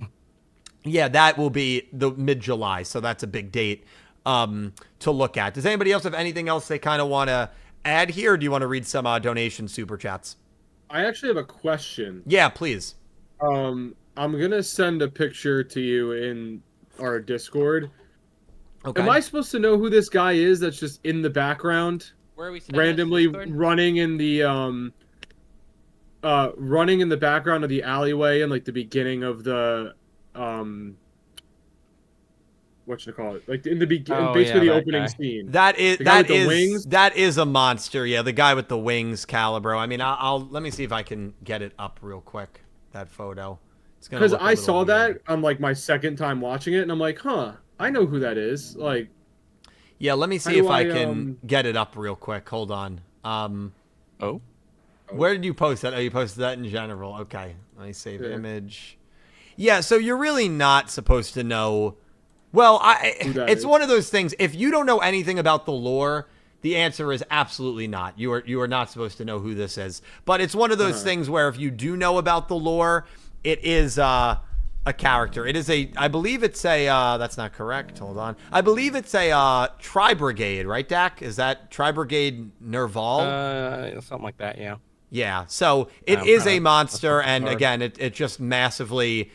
will be the mid-July, so that's a big date to look at. Does anybody else have anything else they kind of want to add here, or do you want to read some donation super chats? I actually have a question. Yeah, please. I'm gonna send a picture to you in our Discord. Okay. Am I supposed to know who this guy is that's just in the background, Where are we sending randomly this, Discord? running in the background of the alleyway in like the beginning of the whatchamacallit? Like in the beginning, basically the that opening guy. scene. That The guy with the wings? that is a monster. Yeah, the guy with the wings, Calibro. I mean, I'll let me see if I can get it up real quick. That photo. It's gonna Because look a I little saw weird. that on like my second time watching it, and I'm like, huh, I know who that is. Like, Yeah, let me How see do if I I, can get it up real quick. Hold on. Oh, Where did you post that? Oh, you posted that in general. Okay. Let me save Yeah. image. Yeah, so you're really not supposed to know. Well, Who that it's is. one of those things. If you don't know anything about the lore, the answer is absolutely not. You are not supposed to know who this is. But it's one of those things where if you do know about the lore, it is a character. It is I believe it's a, that's not correct. Hold on. I believe it's a Tri-Brigade, right, Dak? Is that Tri-Brigade Nerval? something like that. Yeah. Yeah, so it I'm is trying a to- monster, and hard. again, it just massively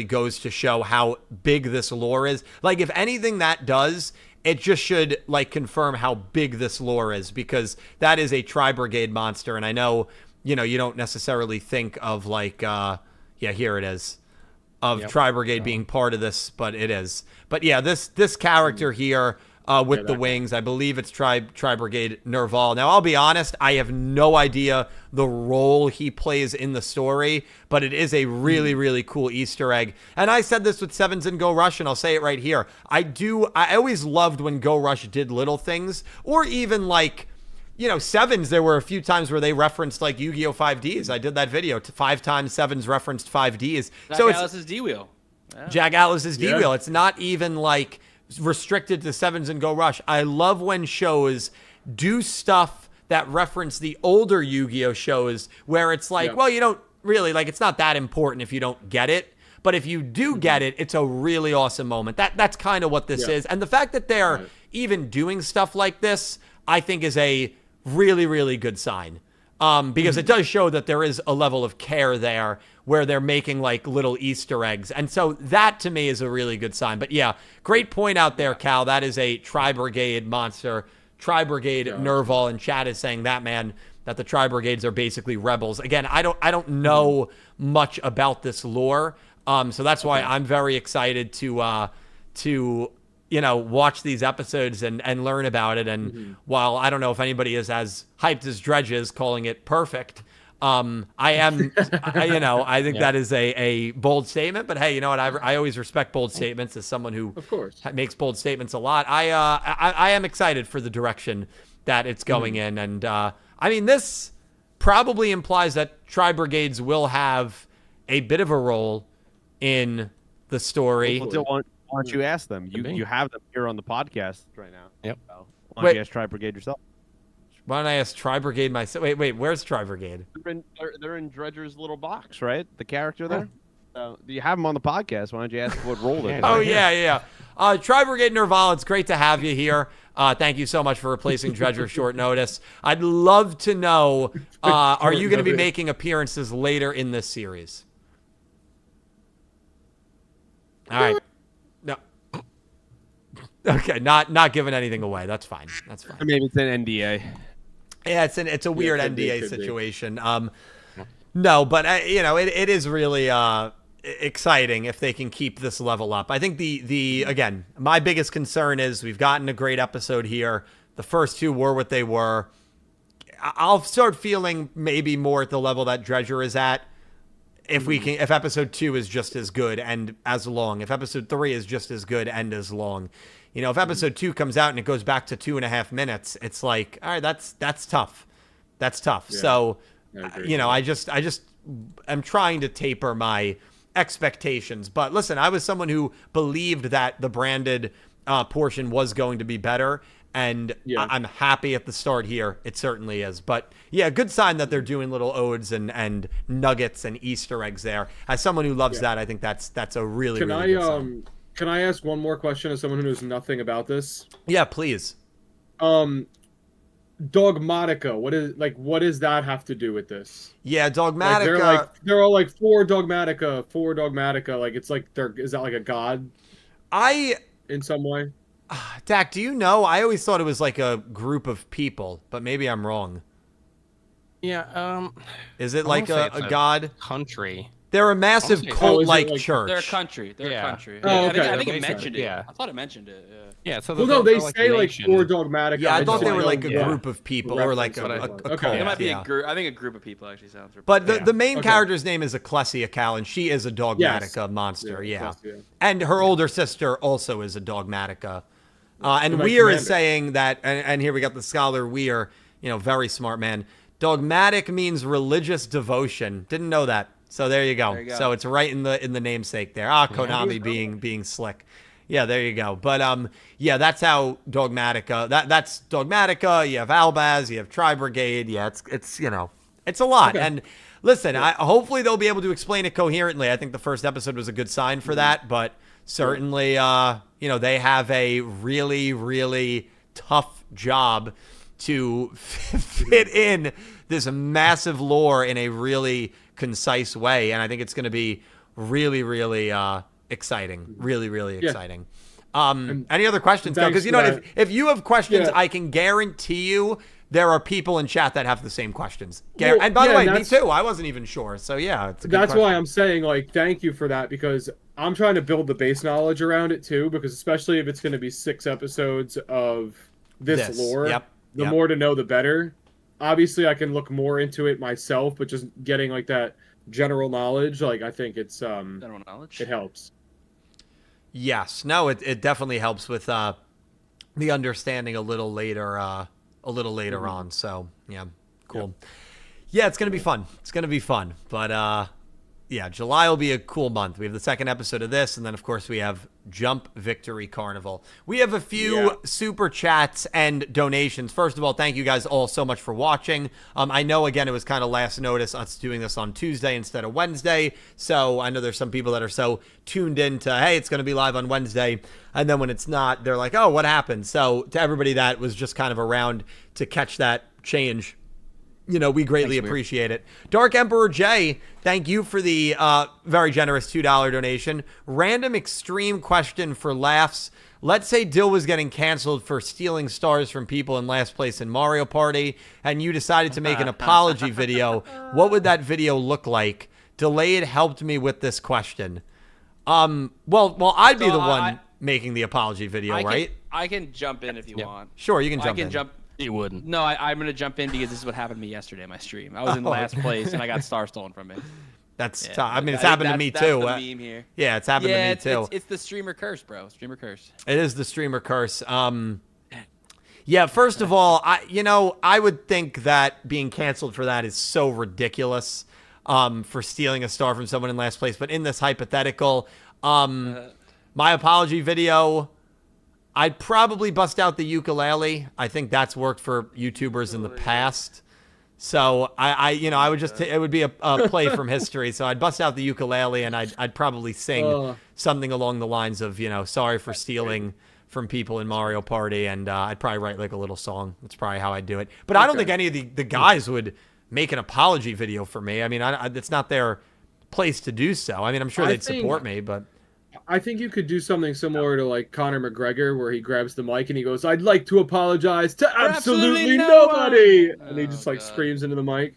goes to show how big this lore is. Like, if anything that does, it just should, like, confirm how big this lore is, because that is a Tri-Brigade monster, and I know, you don't necessarily think of, like, here it is, of Yep. Tri-Brigade being part of this, but it is. But yeah, this character here, with the wings. I believe it's Tri-Brigade Nerval. Now, I'll be honest, I have no idea the role he plays in the story, but it is a really, really cool Easter egg. And I said this with Sevens and Go Rush, and I'll say it right here. I always loved when Go Rush did little things, or even like, Sevens, there were a few times where they referenced like Yu-Gi-Oh! 5Ds. I did that video. 5 times Sevens referenced 5Ds. Jack Alice's D-Wheel. Jack Atlas's Yeah. D-Wheel. It's not even like restricted to Sevens and Go Rush. I love when shows do stuff that reference the older Yu-Gi-Oh! Shows where it's like, Yeah. well, you don't really, like, it's not that important if you don't get it. But if you do get it, it's a really awesome moment. That's kind of what this Yeah. is. And the fact that they're Right. even doing stuff like this, I think is a really, really good sign. Because it does show that there is a level of care there where they're making like little Easter eggs. And so that to me is a really good sign. But yeah, great point out there, Cal. That is a Tri-Brigade monster. Tri-Brigade Nerval, and chat is saying that, man, that the Tri-Brigades are basically rebels. Again, I don't know much about this lore. So that's why I'm very excited to watch these episodes and learn about it. And while I don't know if anybody is as hyped as Dredge is calling it perfect, I am, I think that is a bold statement, but hey, you know what? I always respect bold statements as someone who Of course. makes bold statements a lot. I am excited for the direction that it's going in. And, I mean, this probably implies that Tri-Brigades will have a bit of a role in the story. Well, why don't you ask them? Could be. You have them here on the podcast right now. Yep. So why don't Wait. you ask Tri-Brigade yourself? Why don't I ask Tri-Brigade myself? Wait, where's Tri-Brigade? They're in Dredger's little box, right? The character there. You have them on the podcast. Why don't you ask what role they're Oh, playing? yeah. Tri-Brigade Nerval, it's great to have you here. Thank you so much for replacing Dredger short notice. I'd love to know, are you going to be notice. making appearances later in this series? All right. No. Okay, not giving anything away. That's fine. That's fine. Maybe it's an NDA. Yeah, it's a weird could be, NDA could be. situation. No, but it is really exciting if they can keep this level up. I think the again, my biggest concern is we've gotten a great episode here. The first two were what they were. I'll start feeling maybe more at the level that Dredger is at. If we can, if episode 2 is just as good and as long, if episode 3 is just as good and as long, you know, if episode 2 comes out and it goes back to 2.5 minutes, it's like, all right, that's tough. That's tough. Yeah, So, I agree. you know, I just am trying to taper my expectations. But listen, I was someone who believed that the branded portion was going to be better. And Yeah. I'm happy at the start here. It certainly is. But yeah, good sign that they're doing little odes and nuggets and Easter eggs there. As someone who loves that, I think that's a really, Can really good I sign. can I ask one more question as someone who knows nothing about this? Yeah, please. Dogmatica. What does that have to do with this? Yeah, Like Dogmatica. they're all like for Dogmatica. Like it's like is that like a god in some way? Dak, do you know? I always thought it was like a group of people, but maybe I'm wrong. Yeah. Is it I like wanna say a it's god? country. They're a massive Oh, is it cult-like like- church. They're a country. They're Yeah. a country. Oh, I okay. think it That makes mentioned sense. it. Yeah. I thought it mentioned it. Yeah. Yeah. So Well, no, they they're say like nation. for Dogmatica. Yeah, I thought just they were don't like a get group of people the or like a reference of of it. it. cult. It might be yeah. a group. I think a group of people actually sounds. But the, Yeah. the main Okay. character's name is Ecclesia Cal, and she is a Dogmatica monster. Yeah. And her older sister also is a Dogmatica. And my Weir is commander. saying that, and here we got the scholar Weir, you know, very smart man. Dogmatic means religious devotion. Didn't know that. So there you go. There you go. So it's right in the namesake there. Konami being slick. Yeah, there you go. But yeah, that's how Dogmatica. That's Dogmatica. You have Albaz. You have Tri-Brigade. Yeah, it's you know, it's a lot. Okay. And listen, hopefully they'll be able to explain it coherently. I think the first episode was a good sign for that. But certainly, you know, they have a really, really tough job to fit in this massive lore in a really concise way, and I think it's going to be really, really exciting. Really, really exciting. Any other questions? thanks Because you for know, that. if you have questions, Yeah. I can guarantee you there are people in chat that have the same questions. Well, And by the yeah, way, me that's- too. I wasn't even sure. So yeah, it's a good That's question. why I'm saying like thank you for that, because I'm trying to build the base knowledge around it too, because especially if it's going to be 6 episodes of this lore, Yep. the Yep. more to know the better. Obviously I can look more into it myself, but just getting like that general knowledge, like I think it's General knowledge. it helps. Yes. No, it definitely helps with the understanding a little later on. So yeah, cool. Yeah, it's gonna be fun. It's gonna be fun. But yeah, July will be a cool month. We have the second episode of this, and then of course we have Jump Victory Carnival. We have a few super chats and donations. First of all, thank you guys all so much for watching. I know again it was kind of last notice us doing this on Tuesday instead of Wednesday, so I know there's some people that are so tuned in to, hey, it's going to be live on Wednesday, and then when it's not, they're like, oh, what happened? So to everybody that was just kind of around to catch that change, you know, we greatly appreciate it. Dark Emperor J, thank you for the very generous $2 donation. Random extreme question for laughs. Let's say Dill was getting canceled for stealing stars from people in last place in Mario Party, and you decided to make an apology video. What would that video look like? Delayed helped me with this question. Well, I'd be So the one making the apology video, right? I can jump in if you want. Sure, you can jump I can in. jump. You wouldn't. No, I'm gonna jump in because this is what happened to me yesterday in my stream. I was in last place and I got star stolen from me. That's Yeah, tough. I mean, it's that- happened to me that's too. the meme here. Yeah, it's happened Yeah, to me too. it's the streamer curse, bro. Streamer curse. It is the streamer curse. Yeah, first of all, I would think that being canceled for that is so ridiculous, for stealing a star from someone in last place. But in this hypothetical, my apology video, I'd probably bust out the ukulele. I think that's worked for YouTubers in the past. So I would just, it would be a play from history. So I'd bust out the ukulele and I'd probably sing something along the lines of, sorry for stealing from people in Mario Party. And I'd probably write like a little song. That's probably how I'd do it. But I don't think any of the guys would make an apology video for me. I mean, it's not their place to do so. I mean, I'm sure they'd support me, but I think you could do something similar to like Conor McGregor, where he grabs the mic and he goes, "I'd like to apologize to absolutely no nobody," one. and he just Oh, like God. screams into the mic.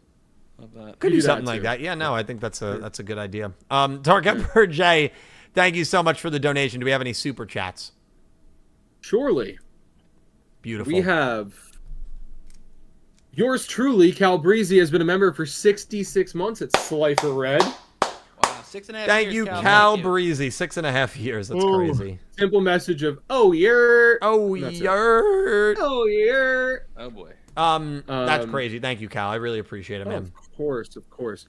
Love that. Could You do do that something like too. that. Yeah, no, I think that's a good idea. Dark Emperor J, thank you so much for the donation. Do we have any super chats? Surely, Beautiful. we have yours truly. Cal Breezy has been a member for 66 months at Slifer Red. Wow, 6.5 Thank years, you, Cal. Cal Thank you. Breezy. 6.5 years. That's Ooh. crazy. Simple message of you're That's it. You're. you're. Oh boy. That's crazy. Thank you, Cal. I really appreciate it, man. Of course.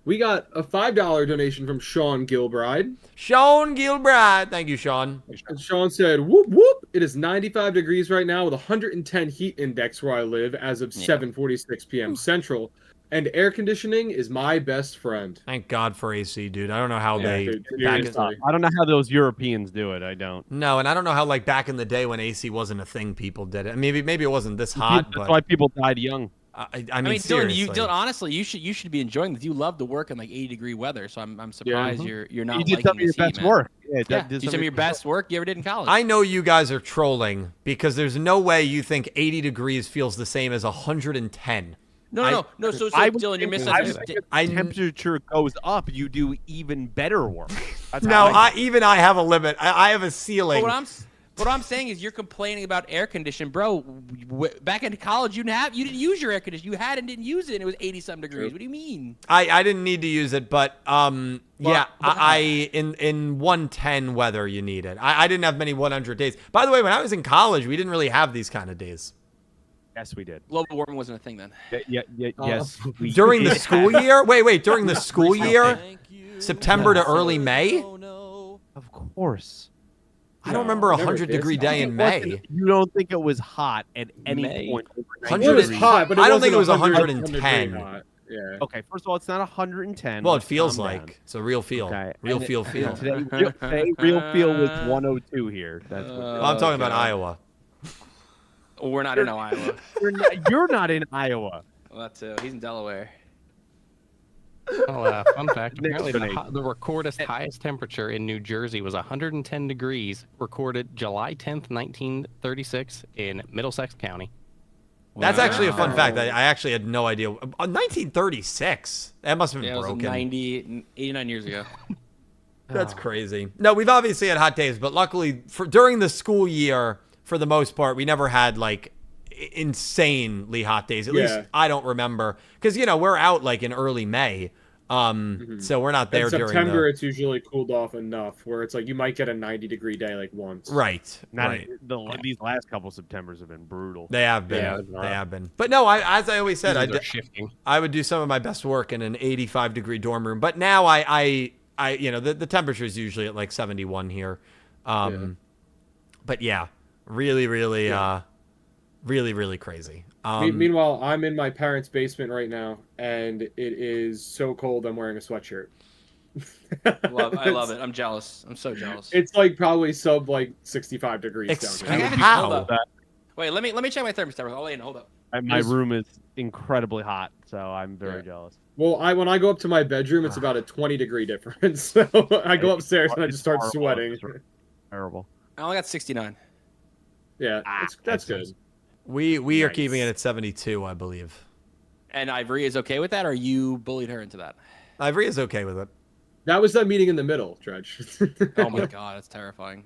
We got a $5 donation from Sean Gilbride. Sean Gilbride. Thank you, Sean. And Sean said, "Whoop whoop! It is 95 degrees right now with 110 heat index where I live as of 7:46 p.m. Central, and air conditioning is my best friend." Thank God for AC, dude. I don't know how they dude, back in, seriously. I don't know how those Europeans do it. I don't. no, and I don't know how like back in the day when AC wasn't a thing, people did it. Maybe it wasn't this hot, That's but why people died young. I I mean mean, seriously. Dylan, honestly, you should be enjoying this. You love to work in like 80-degree weather, so I'm surprised you're not You did liking some of your this heat, best man. work. Yeah, do some of your best work you ever did in college. I know you guys are trolling because there's no way you think 80 degrees feels the same as 110. No. So I would Dylan, you're think- misunderstanding. I think if temperature goes up, you do even better work. That's No, how I have a limit. I have a ceiling. But what I'm saying is you're complaining about air conditioning, bro. Back in college, you didn't use your air conditioner. You had and didn't use it, and it was 80-something degrees. What do you mean? I didn't need to use it, but in 110 weather you need it. I didn't have many 100 days. By the way, when I was in college, we didn't really have these kind of days. Yes, we did. Global warming wasn't a thing then. Yes. we During the did. school year? Wait, during the school year? September to early May? Of course. I don't remember a never 100-degree did. day in May. You don't think it was hot at any May. point? over 100 It was 90 hot, but it I don't think it was wasn't 110. hot. Yeah. Okay, first of all, it's not 110. Well, it Let's feels calm like down. it's a real feel. Okay. Real And feel. Today, real feel was 102 here. That's what Well, I'm talking about Okay. Iowa. We're not in Iowa. you're not in Iowa. Well, that's he's in Delaware. Well, fun fact, Next apparently donation. the recorded highest temperature in New Jersey was 110 degrees, recorded July 10th, 1936 in Middlesex County. That's actually a fun Wow. fact. I actually had no idea. 1936. That must have been Yeah, it was broken. 89 years ago. That's crazy. No, we've obviously had hot days, but luckily during the school year, for the most part, we never had like insanely hot days. At least I don't remember, because we're out like in early May, so we're not there In during September, the... it's usually cooled off enough where it's like you might get a 90-degree day like once. Right. Not right. These last couple Septembers have been brutal. They have been. Yeah, They have been. But no, as I always said, They're shifting. I would do some of my best work in an 85-degree dorm room. But now I the temperature is usually at like 71 here. But yeah, really, really, really crazy. Meanwhile, I'm in my parents' basement right now, and it is so cold I'm wearing a sweatshirt. I love it. I'm jealous. I'm so jealous. It's like probably sub like 65 degrees Excuse down me, here. how? Hold up. Wait, let me check my thermostat. Elaine, hold up. My room is incredibly hot, so I'm very jealous. Well, when I go up to my bedroom, it's about a 20-degree difference. So I go upstairs and I just start sweating. It's terrible. I only got 69. Yeah, that's good. We are keeping it at 72, I believe. And Ivory is okay with that, or you bullied her into that? Ivory is okay with it. That was that meeting in the middle, Dredge. Oh my god, that's terrifying.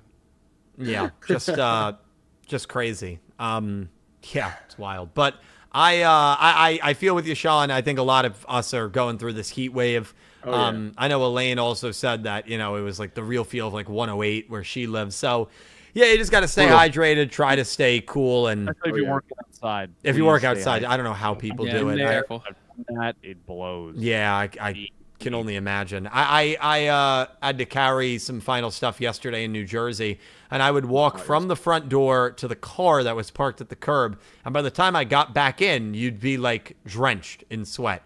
Yeah, just crazy. Yeah, it's wild. But I feel with you, Sean. I think a lot of us are going through this heat wave. I know Elaine also said that it was like the real feel of like 108 where she lives. So yeah, you just got to stay hydrated, try to stay cool, and Especially if you're working outside. if you please work stay outside, hydrated. I don't know how people Yeah, do it. be I- careful. That it blows. Yeah, I can only imagine. I had to carry some final stuff yesterday in New Jersey, and I would walk from the front door to the car that was parked at the curb, and by the time I got back in, you'd be like drenched in sweat,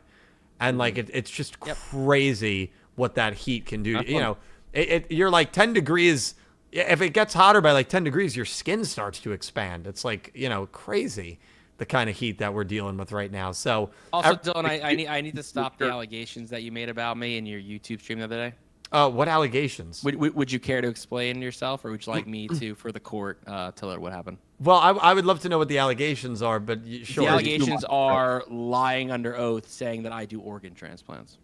and like it's just crazy what that heat can do. You're like 10 degrees. If it gets hotter by like 10 degrees, your skin starts to expand. It's like crazy. The kind of heat that we're dealing with right now. So Also, Dylan, I need to stop the allegations that you made about me in your YouTube stream the other day. What allegations? Would you care to explain yourself, or would you like me to, for the court, tell her what happened? Well, I would love to know what the allegations are, but sure. The allegations are lying under oath, saying that I do organ transplants.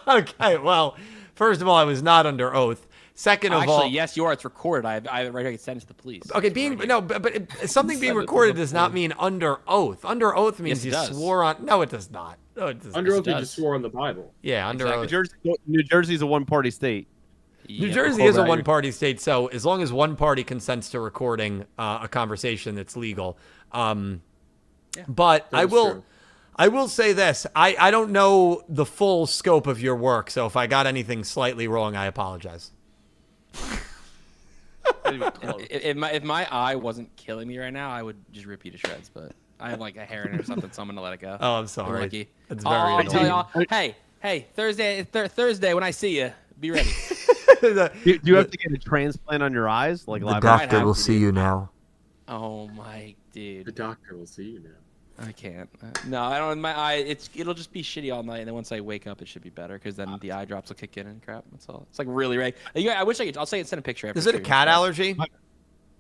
Okay, well, first of all, I was not under oath. Second of all, actually, yes, you are. It's recorded. I right here. I can send it to the police. okay, but something being recorded does not mean under oath. Under oath means Yes, it you does. swore on. No, it does not. No, it does Under not. oath, you does. just swore on the Bible. Yeah, under Exactly. oath. New Jersey's a one-party state. New Yep. Jersey is a one-party state, so as long as one party consents to recording a conversation, it's legal. But That's true. I will say this: I don't know the full scope of your work, so if I got anything slightly wrong, I apologize. If my eye wasn't killing me right now, I would just rip you to shreds. But I have like a hair in it or something, so I'm gonna let it go. Oh, I'm sorry. I'm lucky. That's very I'll tell annoying. y'all. Hey, Thursday when I see you, be ready. The Do you have to get a transplant on your eyes? Like live doctor will see you now. Oh my The dude, doctor will see you now. I can't. No, I don't. My eye, it'll just be shitty all night, and then once I wake up, it should be better because then the eye drops will kick in and crap. That's all. It's like really right. I wish I could. I'll send a picture. After Is it a stream. cat allergy?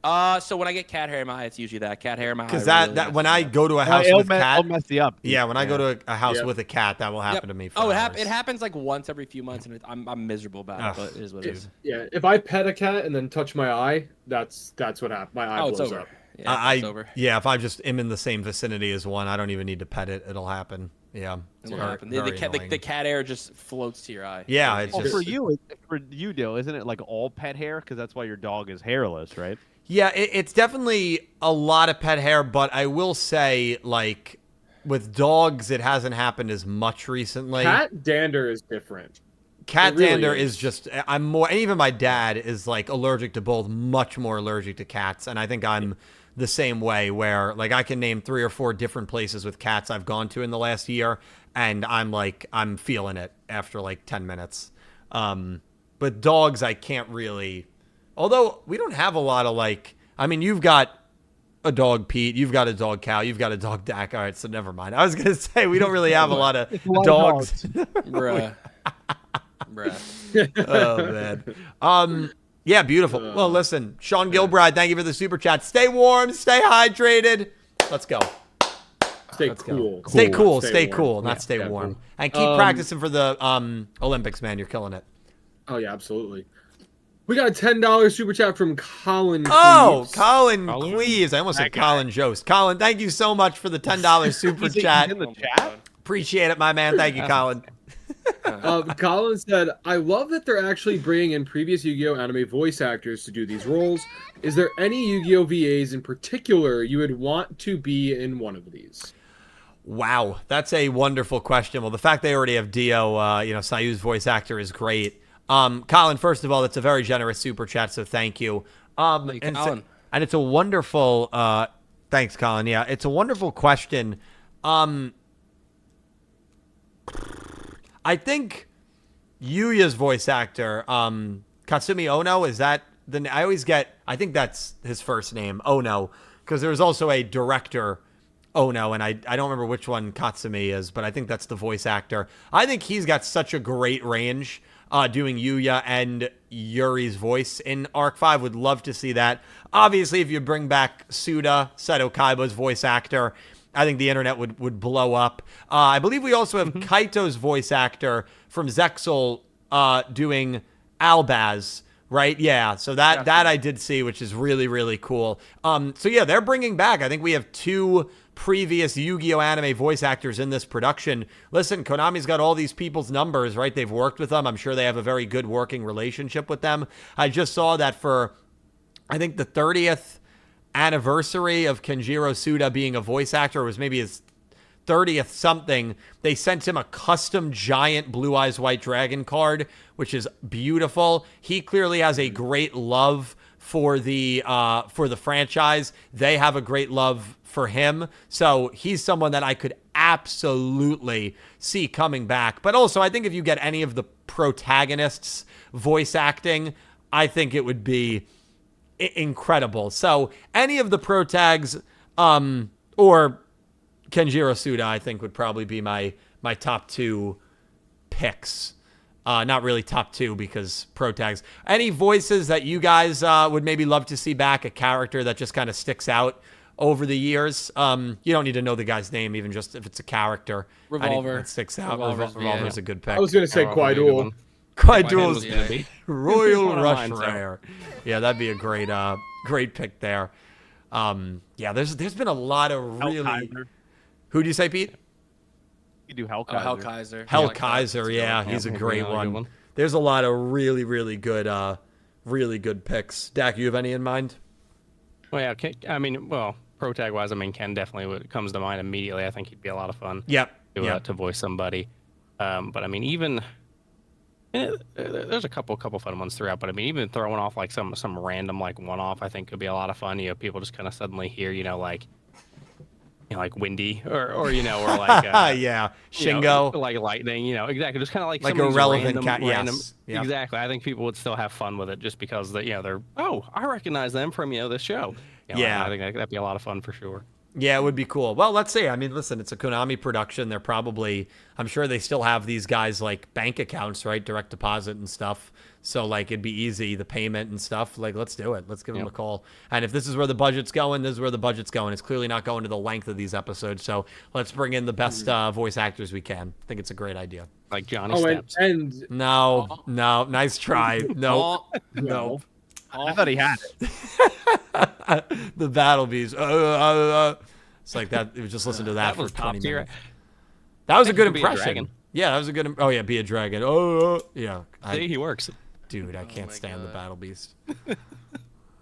So when I get cat hair in my eye, it's usually that cat hair in my eye. Because really that when messes I me up. go to a house It'll with cat, it'll mess you up. yeah, when I go to a house Yep. with a cat, that will happen Yep. to me. For Oh, hours. it happens like once every few months, and I'm miserable about Ugh, it. But it is what it is. Yeah, if I pet a cat and then touch my eye, that's what happened. My eye Oh, blows it's over. up. Yeah, it's over. Yeah, if I just am in the same vicinity as one, I don't even need to pet it. It'll happen. Yeah. It'll very- happen. very The annoying. cat air just floats to your eye. Yeah, it's Well, just for you, Dill, isn't it like all pet hair? Because that's why your dog is hairless, right? yeah, it's definitely a lot of pet hair, but I will say, like, with dogs, it hasn't happened as much recently. Cat dander is different. Cat It really dander is. is just I'm more, and even my dad is like allergic to both, much more allergic to cats, and I think I'm the same way where like I can name 3 or 4 different places with cats I've gone to in the last year, and I'm feeling it after like 10 minutes. But dogs I can't really, although we don't have a lot of like, I mean, you've got a dog Pete, you've got a dog Cal, you've got a dog Dak. All right, so never mind. I was gonna say we don't really have a lot of dogs. Bruh. Oh man. Yeah, beautiful. Well, listen, Sean Gilbride, thank you for the super chat. Stay warm, stay hydrated. Let's go. Stay Let's go. cool. Stay cool, Stay stay warm. cool, not Yeah, stay yeah, warm. cool. And keep practicing for the Olympics, man. You're killing it. Oh yeah, absolutely. We got a $10 super chat from Colin. Oh, Cleves. Colin Cleves. I almost said Colin Jost. Colin, thank you so much for the $10 super chat. in the chat. Appreciate it, my man. Thank you, Colin. Colin said, "I love that they're actually bringing in previous Yu-Gi-Oh anime voice actors to do these roles. Is there any Yu-Gi-Oh VAs in particular you would want to be in one of these?" Wow, that's a wonderful question. Well, the fact they already have Dio, Sayu's voice actor is great. Colin, first of all, that's a very generous super chat, so thank you. And it's a wonderful, thanks, Colin. Yeah, it's a wonderful question. I think Yuya's voice actor, Katsumi Ono, is that I think that's his first name, Ono, because there's also a director, Ono, and I don't remember which one Katsumi is, but I think that's the voice actor. I think he's got such a great range doing Yuya and Yuri's voice in Arc 5. Would love to see that. Obviously, if you bring back Suda, Seto Kaiba's voice actor, I think the internet would blow up. I believe we also have Kaito's voice actor from Zexal doing Albaz, right? Yeah, so that I did see, which is really, really cool. So yeah, they're bringing back, I think we have 2 previous Yu-Gi-Oh anime voice actors in this production. Listen, Konami's got all these people's numbers, right? They've worked with them. I'm sure they have a very good working relationship with them. I just saw that for, I think, the 30th anniversary of Kenjiro Suda being a voice actor, was maybe his 30th something, they sent him a custom giant Blue Eyes White Dragon card, which is beautiful. He clearly has a great love for the franchise. They have a great love for him, so he's someone that I could absolutely see coming back. But also, I think if you get any of the protagonists voice acting, I think it would be incredible. So any of the protags, or Kenjiro Suda, I think would probably be my top 2 picks. Not really top 2 because pro tags. Any voices that you guys would maybe love to see back? A character that just kind of sticks out over the years. You don't need to know the guy's name, even just if it's a character. Revolver. That sticks out. Revolver's a good pick. I was gonna say Quai-Duel. Quai-Duel's gonna be. Royal Rush Rare. Yeah, that'd be a great pick there. Yeah, there's been a lot of really. Hellkaiser. Who'd you say, Pete? You do Oh, Hellkaiser. Hellkaiser. Hellkaiser, yeah, he's a Yeah, great really good one. There's a lot of really good picks. Dak, you have any in mind? Well, yeah. I mean, well, pro tag wise, I mean, Ken definitely comes to mind immediately. I think he'd be a lot of fun. Yep. To voice somebody. But I mean, even there's a couple fun ones throughout. But I mean, even throwing off like some random like one-off, I think could be a lot of fun. People just kind of suddenly hear, like Windy or or like yeah, Shingo, like lightning, exactly, just kind of like like some of these irrelevant random, yes. Yep. Exactly. I think people would still have fun with it just because they're I recognize them from this show. Yeah, I think that'd be a lot of fun for sure. Yeah, it would be cool. Well, let's see. I mean, listen, it's a Konami production. They're probably, I'm sure they still have these guys like bank accounts, right? Direct deposit and stuff. So like it'd be easy, the payment and stuff. Like, let's do it. Let's give them a call. And if this is where the budget's going, this is where the budget's going. It's clearly not going to the length of these episodes. So let's bring in the best voice actors we can. I think it's a great idea. Like Johnny Oh, Steps. and No, nice try. No, no. I thought he had it. The Battle Bees. It's like that. It was just listen to that, for was 20 top tier. minutes. That was a think good he could be a impression. dragon. Yeah, that was a good. Oh yeah, be a dragon. Oh yeah. See, he works. Dude, I can't my stand the God. Battle Beast.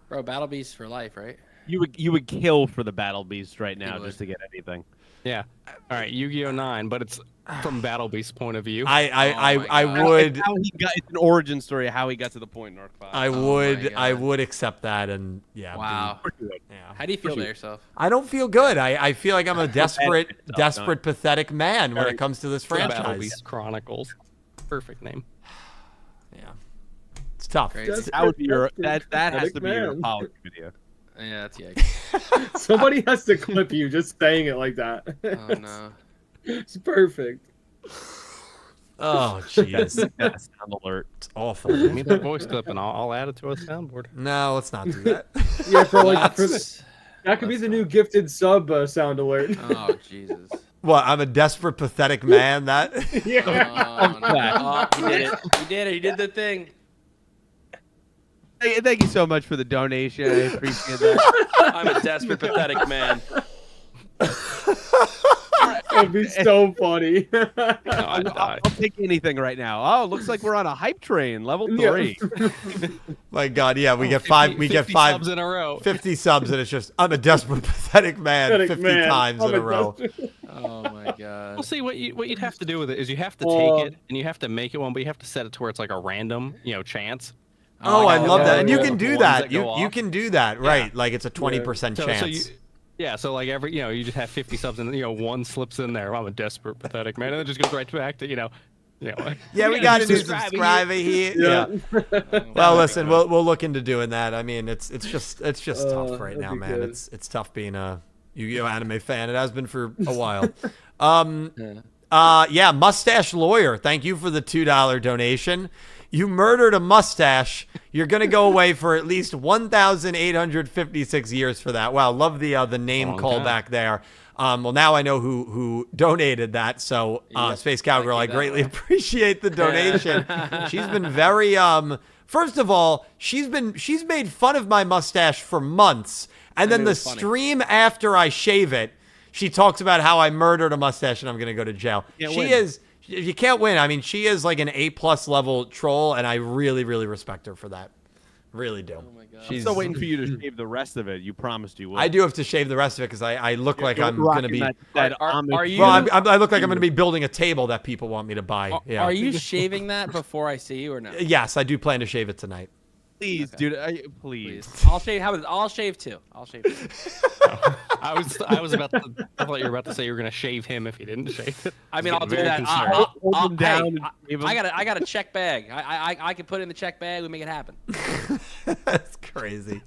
Bro, Battle Beast for life, right? You would kill for the Battle Beast right now would. just to get anything. Yeah. All right, Yu-Gi-Oh 9, but it's from Battle Beast's point of view. I God. would. How he got, it's an origin story of how he got to the point in Arc 5. I my would. I God. would accept that, and yeah. Wow. Yeah. How do you feel about yourself? I don't feel good. I feel like I'm a desperate, Pathetic. pathetic man when it comes to this Battle franchise. Beast Chronicles. Perfect name. Yeah, it's tough. Crazy. That would be your that has Pathetic to be your man. apology video. Yeah, that's somebody has to clip you just saying it like that. Oh no. It's perfect. Oh jeez, That's an alert. it's awful. Give me that voice clip and I'll add it to a soundboard. No, let's not do that. Yeah, for like That's- that could be the new gifted sub sound alert. Oh Jesus. What? I'm a desperate, pathetic man. That. Yeah. Oh, no. Oh, he did it. He did it. He did the thing. Thank you so much for the donation. I appreciate that. I'm a desperate, pathetic man. That'd be so funny. I'll take anything right now. Oh, looks like we're on a hype train, level 3. My God, yeah, we get five. We get 50 five. subs in a row. 50 subs, and it's just I'm a desperate, pathetic man. Pathetic 50 man. times I'm in a a row. Oh my Well, God. see what you'd have to do with it is you have to Oh. take it and you have to make it one, but you have to set it to where it's like a random, chance. Oh, I yeah, love yeah, that, and you yeah. can do Ones that. that go You off. can do that, right? Like it's a 20% So chance. so like every you just have 50 subs and one slips in there. I'm a desperate, pathetic man, and it just goes right back to Yeah, we got to do subscribing here. Yeah. Well, listen, we'll look into doing that. I mean, it's just tough right that'd now, be man. good. It's tough being a Yu-Gi-Oh anime fan. It has been for a while. Yeah, Mustache Lawyer. Thank you for the $2 donation. You murdered a mustache. You're gonna go away for at least 1,856 years for that. Wow, love the name Long callback there. Well, now I know who donated that. So, Space Cowgirl, I you that greatly way. appreciate the donation. She's been very First of all, she's made fun of my mustache for months, and then it the was funny. stream after I shave it, she talks about how I murdered a mustache and I'm gonna go to jail. Can't She win. is. You can't win. I mean, she is like an A+ level troll, and I really, really respect her for that. Really do. Oh my God. She's Still waiting for you to shave the rest of it. You promised you would. I do have to shave the rest of it because I look like You're I'm going to rocking be. that Are homage. you- Well, I look like I'm going to be building a table that people want me to buy. Yeah. Are you shaving that before I see you or no? Yes, I do plan to shave it tonight. Please, Okay. dude. Please. Please. I'll shave. How about this? I'll shave too. I'll shave too. I thought you were about to say you were gonna shave him if he didn't shave it. I mean, was I'll do getting that. very concerned. Hold him down and shave him. I got a check bag. I can put it in the check bag. We make it happen. That's crazy.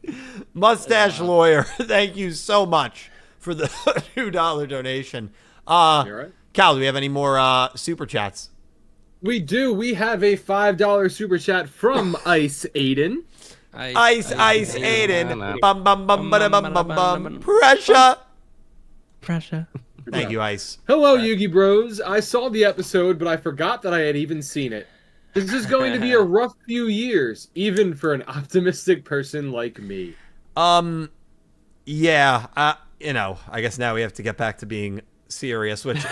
Mustache Lawyer, thank you so much for the $2 donation. You're right. Cal, do we have any more super chats? We do. We have a $5 super chat from Ice Aiden. Ice Aiden. Aiden. Bum bum bum bum bum bum bum. Pressure. Pressure. Thank you, Ice. Hello, Yugi Bros. I saw the episode, but I forgot that I had even seen it. This is going to be a rough few years, even for an optimistic person like me. Yeah, I guess now we have to get back to being serious, which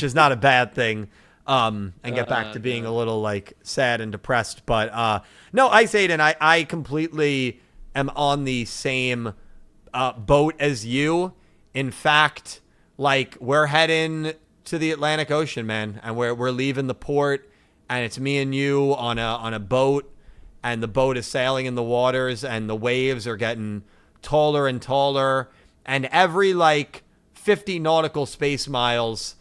is not a bad thing. And get back to being a little like sad and depressed. But no, Ice Aiden, I completely am on the same boat as you. In fact, like we're heading to the Atlantic Ocean, man, and we're leaving the port, and it's me and you on a boat, and the boat is sailing in the waters, and the waves are getting taller and taller, and every like 50 nautical space miles,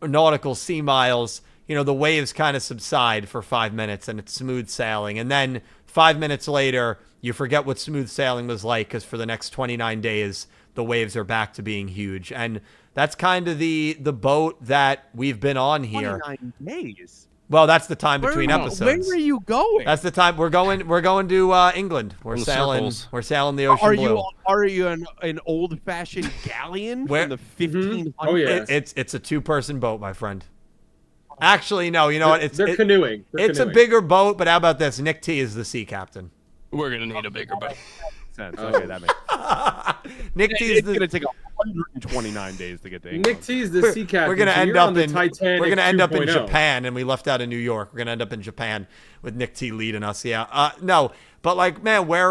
nautical sea miles, the waves kind of subside for 5 minutes and it's smooth sailing. And then 5 minutes later, you forget what smooth sailing was like because for the next 29 days, the waves are back to being huge. And that's kind of the boat that we've been on here. 29 days? Well, that's the time between episodes. Where are you going? That's the time we're going to England. We're sailing the ocean blue. Are you an old-fashioned galleon from the 1500s? Oh yeah, It's a two-person boat, my friend. Actually, no. You know what? They're canoeing. It's a bigger boat, but how about this? Nick T is the sea captain. We're gonna need a bigger boat. Okay, that makes Nick T is going to take 129 days to get to England. Nick T's the sea captain. We're gonna so end you're up on the in Titanic we're gonna end up in 2.0. Japan, and we left out of New York. We're gonna end up in Japan with Nick T leading us. Yeah. No, but like, man, we're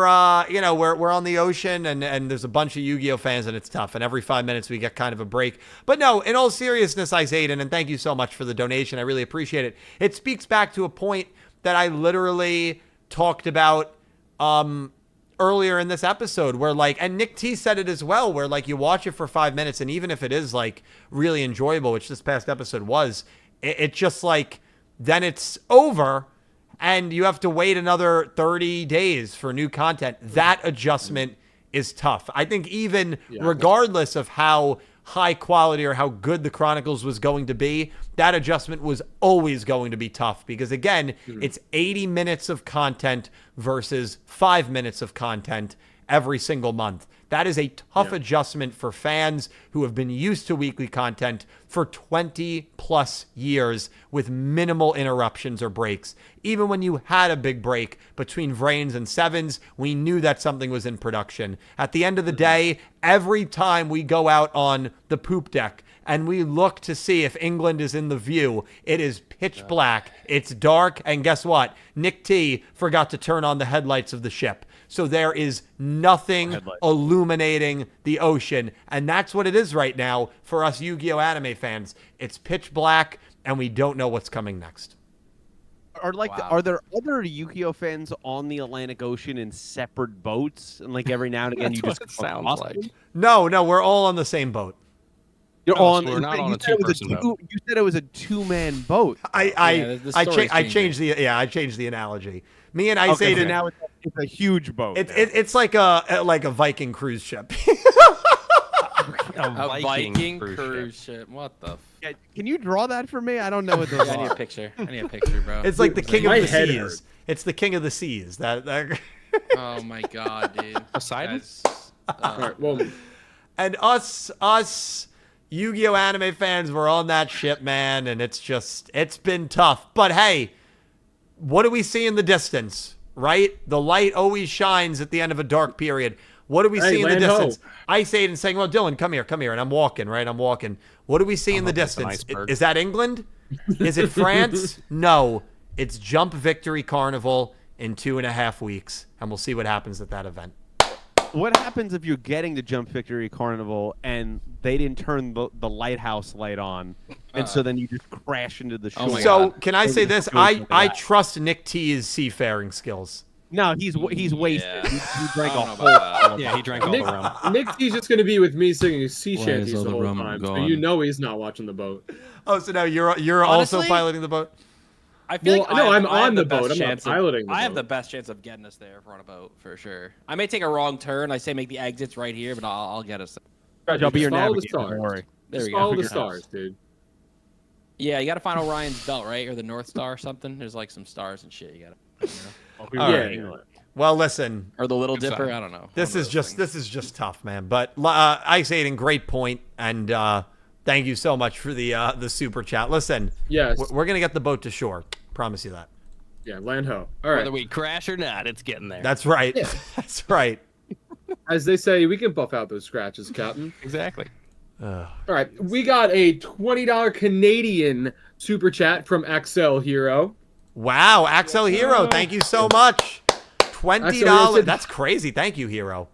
we're on the ocean, and there's a bunch of Yu-Gi-Oh fans, and it's tough. And every 5 minutes we get kind of a break. But no, in all seriousness, Ice Aiden, and thank you so much for the donation. I really appreciate it. It speaks back to a point that I literally talked about earlier in this episode where like, and Nick T said it as well, where like you watch it for 5 minutes and even if it is like really enjoyable, which this past episode was, it just like, then it's over and you have to wait another 30 days for new content. That adjustment is tough. I think even regardless of how high quality or how good the Chronicles was going to be, that adjustment was always going to be tough because again, it's 80 minutes of content versus 5 minutes of content every single month. That is a tough adjustment for fans who have been used to weekly content for 20 plus years with minimal interruptions or breaks. Even when you had a big break between Vrains and Sevens, we knew that something was in production. At the end of the day, every time we go out on the poop deck and we look to see if England is in the view, it is pitch black, it's dark, and guess what? Nick T forgot to turn on the headlights of the ship. So there is nothing illuminating the ocean. And that's what it is right now for us Yu-Gi-Oh! Anime fans. It's pitch black, and we don't know what's coming next. Are there other Yu-Gi-Oh fans on the Atlantic Ocean in separate boats? And like every now and again, you just It sounds like. No, we're all on the same boat. You're No, on. so we're not on you a said it was two-person boat. You said it was a two-man boat. I story's changed the analogy. Me and Ice Okay, so Aiden. now it's a huge boat. It's like a Viking cruise ship. A Viking cruise ship. What the? Yeah, can you draw that for me? I don't know what those I need a are. picture. I need a picture, bro. It's like the king of My the head seas. hurts. It's the king of the seas. That Oh my god, dude. Poseidon? All right, well, and us Yu-Gi-Oh anime fans were on that ship, man, and it's been tough. But hey, what do we see in the distance? Right? The light always shines at the end of a dark period. What do we see in the land ho. distance? Ice Aiden saying, well, Dylan, come here. And I'm walking, right? I'm walking. What do we see in the hope it's an distance? iceberg. Is that England? Is it France? No. It's Jump Victory Carnival in 2.5 weeks. And we'll see what happens at that event. What happens if you're getting to Jump Victory Carnival and they didn't turn the lighthouse light on, and so then you just crash into the shore? Oh my So God. can I say this? I trust Nick T's seafaring skills. No, he's wasted. Yeah. He drank I a don't whole. know about that. Yeah, he drank all the rum. Nick T's just going to be with me singing sea Why shanties is all the the whole rum time, so gone? you know he's not watching the boat. Oh, so now you're also Honestly, piloting the boat? I feel Well, like no, I I'm have on the the boat. best I'm not chance of- piloting the I have boat. the best chance of getting us there if we're on a boat for sure. I may take a wrong turn. I say make the exits right here, but I'll get us there. I'll be your Just follow the navigator. Don't stars. worry. There Just we go. follow the Figure it out. stars, dude. Yeah, you got to find Orion's belt, right, or the North Star or something. There's like some stars and shit. You got to, All Yeah. right. Well, listen, or the Little Good Dipper. sign. I don't know. this One is of those just things. this is just tough, man. But Ice Aiden, great point, and thank you so much for the super chat. Listen, Yes. we're gonna get the boat to shore. Promise you that. Yeah, land ho. All right. Whether we crash or not, it's getting there. That's right. That's right. As they say, we can buff out those scratches, Captain. Exactly. All right, we got a $20 Canadian super chat from XL Hero. Wow, Axel Hero, thank you so much. $20. said- That's crazy. Thank you, Hero.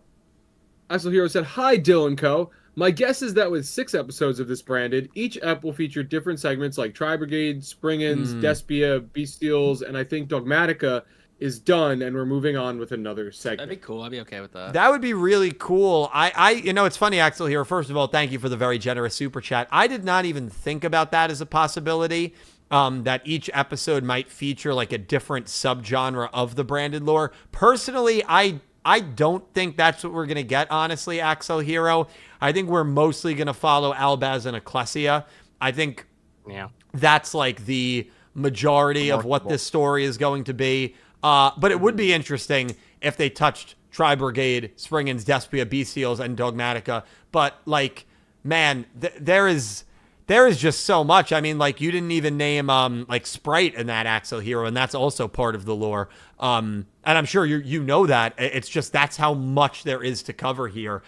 XL Hero said, "Hi, Dylan Co. My guess is that with 6 episodes of this branded, each ep will feature different segments like Tri-Brigade, Spring-Ins, Despia, Bestials, and I think Dogmatica is done, and we're moving on with another segment." That'd be cool. I'd be okay with that. That would be really cool. It's funny, Axel Hero. First of all, thank you for the very generous super chat. I did not even think about that as a possibility. That each episode might feature like a different subgenre of the branded lore. Personally, I don't think that's what we're going to get, honestly, Axel Hero. I think we're mostly going to follow Albaz and Ecclesia. I think Yeah. that's like the majority of what this story is going to be. But it would be interesting if they touched Tri-Brigade, Spring-Ins, Despia, Bestials, and Dogmatica. But, like, man, there is just so much. I mean, like, you didn't even name like Sprite in that Axel Hero, and that's also part of the lore. And I'm sure you know that. It's just that's how much there is to cover here.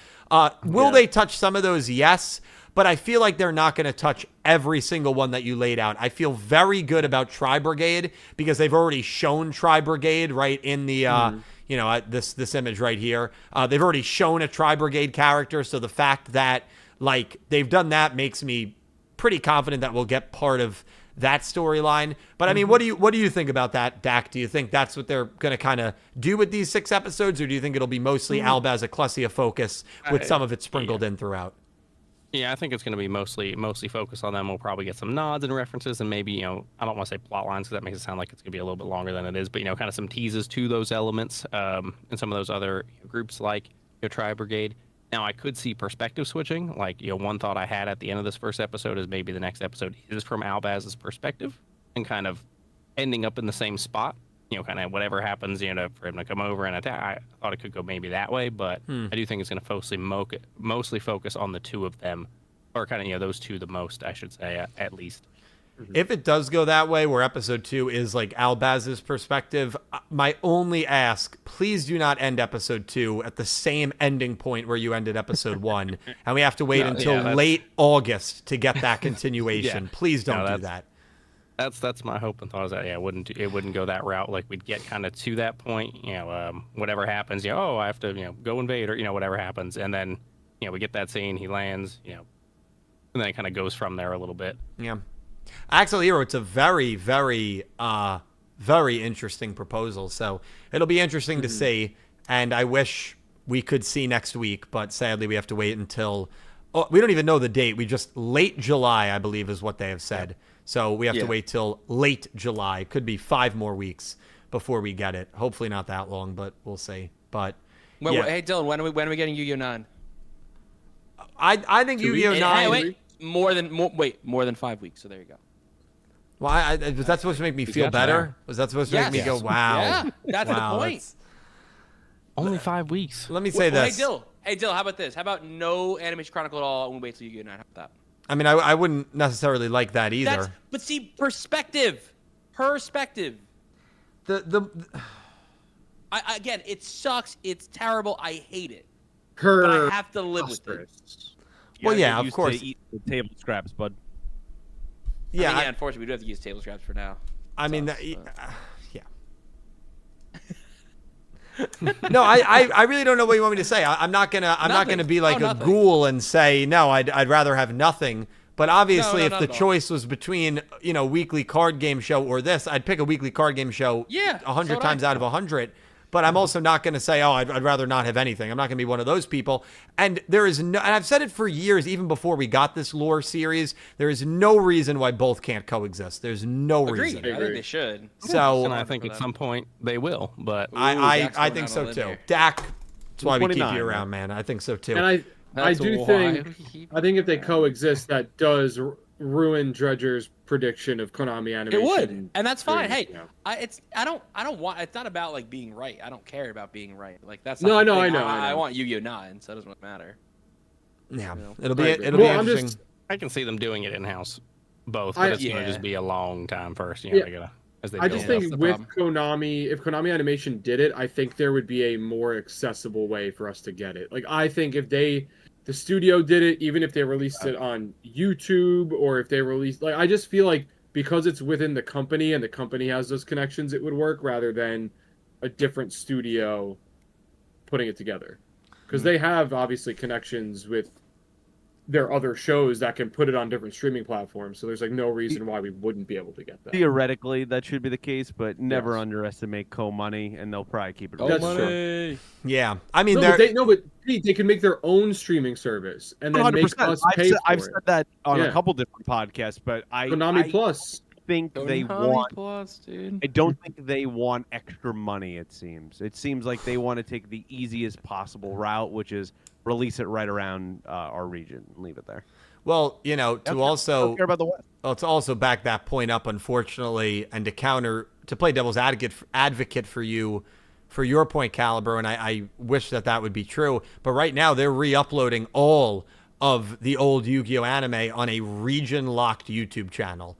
Will they touch some of those? Yes. But I feel like they're not going to touch every single one that you laid out. I feel very good about Tri-Brigade because they've already shown Tri-Brigade right in the this image right here. They've already shown a Tri-Brigade character, so the fact that like they've done that makes me pretty confident that we'll get part of that storyline. But I mean, what do you think about that, Dak? Do you think that's what they're going to kind of do with these 6 episodes, or do you think it'll be mostly Albaz Ecclesia focus with some of it sprinkled in throughout? Yeah, I think it's going to be mostly focused on them. We'll probably get some nods and references, and maybe I don't want to say plot lines because that makes it sound like it's going to be a little bit longer than it is. But kind of some teases to those elements and some of those other groups like Tri-Brigade. Now I could see perspective switching. Like one thought I had at the end of this first episode is maybe the next episode is from Albaz's perspective and kind of ending up in the same spot. Kind of whatever happens, for him to come over and attack. I thought it could go maybe that way, but I do think it's going to mostly focus on the 2 of them, or kind of those 2 the most, I should say, at least. If it does go that way, where episode 2 is like Albaz's perspective, my only ask, please do not end episode 2 at the same ending point where you ended episode 1, and we have to wait until late August to get that continuation. Please don't do that. That's my hope and thought is that it wouldn't go that route. Like we'd get kind of to that point, whatever happens, I have to go invade or whatever happens, and then we get that scene, he lands, and then it kind of goes from there a little bit. Yeah, Axel Hero, it's a very very very interesting proposal. So it'll be interesting to see, and I wish we could see next week, but sadly we have to wait until we don't even know the date. We just late July, I believe, is what they have said. So we have to wait till late July. Could be 5 more weeks before we get it. Hopefully not that long, but we'll see. But Hey Dylan, when are we getting Yu-Gi-Oh 9? I think Yu-Gi-Oh 9. Wait, more than 5 weeks. So there you go. Well, was that supposed to make me feel better? Was that supposed to make me go, wow? Yeah, that's the point. Only 5 weeks. Let me say this. Hey Dill, how about this? How about no Animation Chronicle at all, and we wait till Yu-Gi-Oh 9? How about that? I mean, I wouldn't necessarily like that either. But see, perspective. Again, it sucks. It's terrible. I hate it. But I have to live with it. Well, yeah, of used course. to eat the table scraps, bud. Yeah, unfortunately, we do have to use table scraps for now. I mean, yeah. No, I really don't know what you want me to say. I'm not gonna be like a ghoul and say no. I'd rather have nothing. But obviously, if the choice was between weekly card game show or this, I'd pick a weekly card game show. 100 times out of 100. But I'm also not going to say, I'd rather not have anything. I'm not going to be one of those people. And there is no, and I've said it for years, even before we got this lore series, there is no reason why both can't coexist. There's no reason. I think they should. So, and I think at some point they will, but I think so too. Here. Dak, that's why we keep you 29, around, man. I think so too. And I do think if they coexist, that does ruin Dredger's prediction of Konami It animation. would, and that's fine. Hey, Yeah. I don't want. It's not about like being right. I don't care about being right. Like that's No, not I the know, thing. I know. I want Yu-Gi-Oh 9, so it doesn't matter. Yeah, You know? it'll be Right. it'll be Well, I'm interesting. just- I can see them doing it in house, both, but it's going to just be a long time first. You know, Yeah. they gotta as they I build just up. think That's the with problem. Konami, if Konami Animation did it, I think there would be a more accessible way for us to get it. Like, I think if the studio did it, even if they released it on YouTube or if they released, like, I just feel like because it's within the company and the company has those connections, it would work rather than a different studio putting it together. Because they have obviously connections with their other shows that can put it on different streaming platforms. So there's like no reason why we wouldn't be able to get that. Theoretically, that should be the case, but never Yes. underestimate co-money, and they'll probably keep it. Oh, That's real. money. Yeah, I mean, No, but Pete, they can make their own streaming service and then make 100%. us pay for I've it. said that on a Yeah. couple different podcasts, but Konami I Plus. think they Konami want. Plus, dude. I don't think they want extra money. It seems like they want to take the easiest possible route, which is release it right around our region and leave it there. well, you know, I to don't also care about the West. well, to also back that point up, unfortunately, and to play devil's advocate for you, for your point, Caliber, and I wish that would be true. But right now, they're re-uploading all of the old Yu-Gi-Oh anime on a region-locked YouTube channel.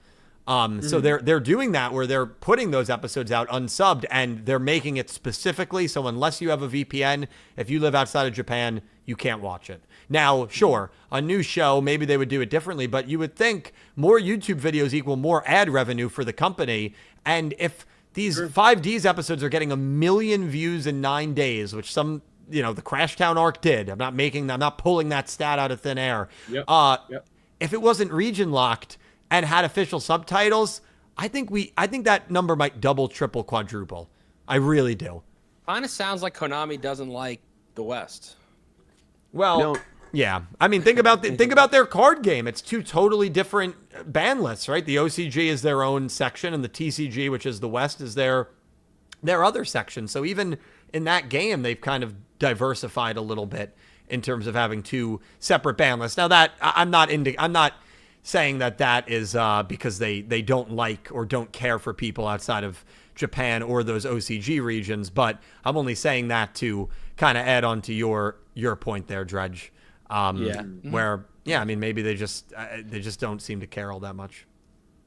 So they're doing that where they're putting those episodes out unsubbed, and they're making it specifically so unless you have a VPN, if you live outside of Japan, you can't watch it. Now, sure, a new show, maybe they would do it differently, but you would think more YouTube videos equal more ad revenue for the company. And if these 5Ds episodes are getting 1 million views in 9 days, which some, the Crashtown arc did. I'm not pulling that stat out of thin air. Yep. If it wasn't region locked and had official subtitles, I think that number might double, triple, quadruple. I really do. Kind of sounds like Konami doesn't like the West. Well, yeah. I mean, think about their card game. It's two totally different ban lists, right? The OCG is their own section, and the TCG, which is the West, is their other section. So even in that game, they've kind of diversified a little bit in terms of having two separate ban lists. Now that I'm not saying that is because they don't like or don't care for people outside of Japan or those OCG regions, but I'm only saying that to kind of add on to your point there, Dredge. Where I mean, maybe they just don't seem to care all that much.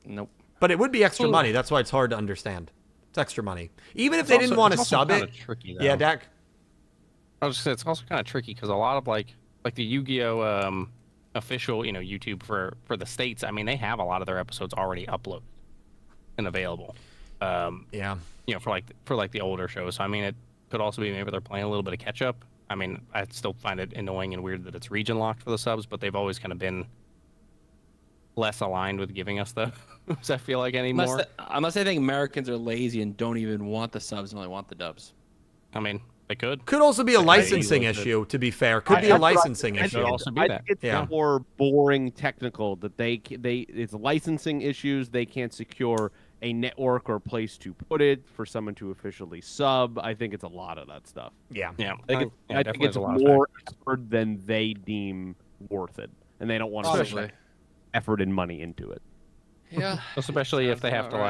Nope. But it would be extra money. That's why it's hard to understand. It's extra money, even if they didn't want to sub it. Tricky, Yeah, Dak. I was just saying, it's also kind of tricky because a lot of like the Yu-Gi-Oh official YouTube for the states. I mean, they have a lot of their episodes already uploaded and available. Yeah. For the older shows. So I mean, it could also be maybe they're playing a little bit of catch up. I mean, I still find it annoying and weird that it's region locked for the subs, but they've always kind of been less aligned with giving us those. I feel like anymore. Unless they think Americans are lazy and don't even want the subs and only want the dubs. I mean, they could. Could also be a licensing little bit. issue, to be fair. Could be a licensing Could issue. also be I that. think it's more boring technical that it's licensing issues. They can't secure a network or place to put it for someone to officially sub. I think it's a lot of that stuff. Yeah. Yeah, I think it's a lot of more factors. effort than they deem worth it, and they don't want to Probably. put effort and money into it. Yeah. Especially if they have Sounds to about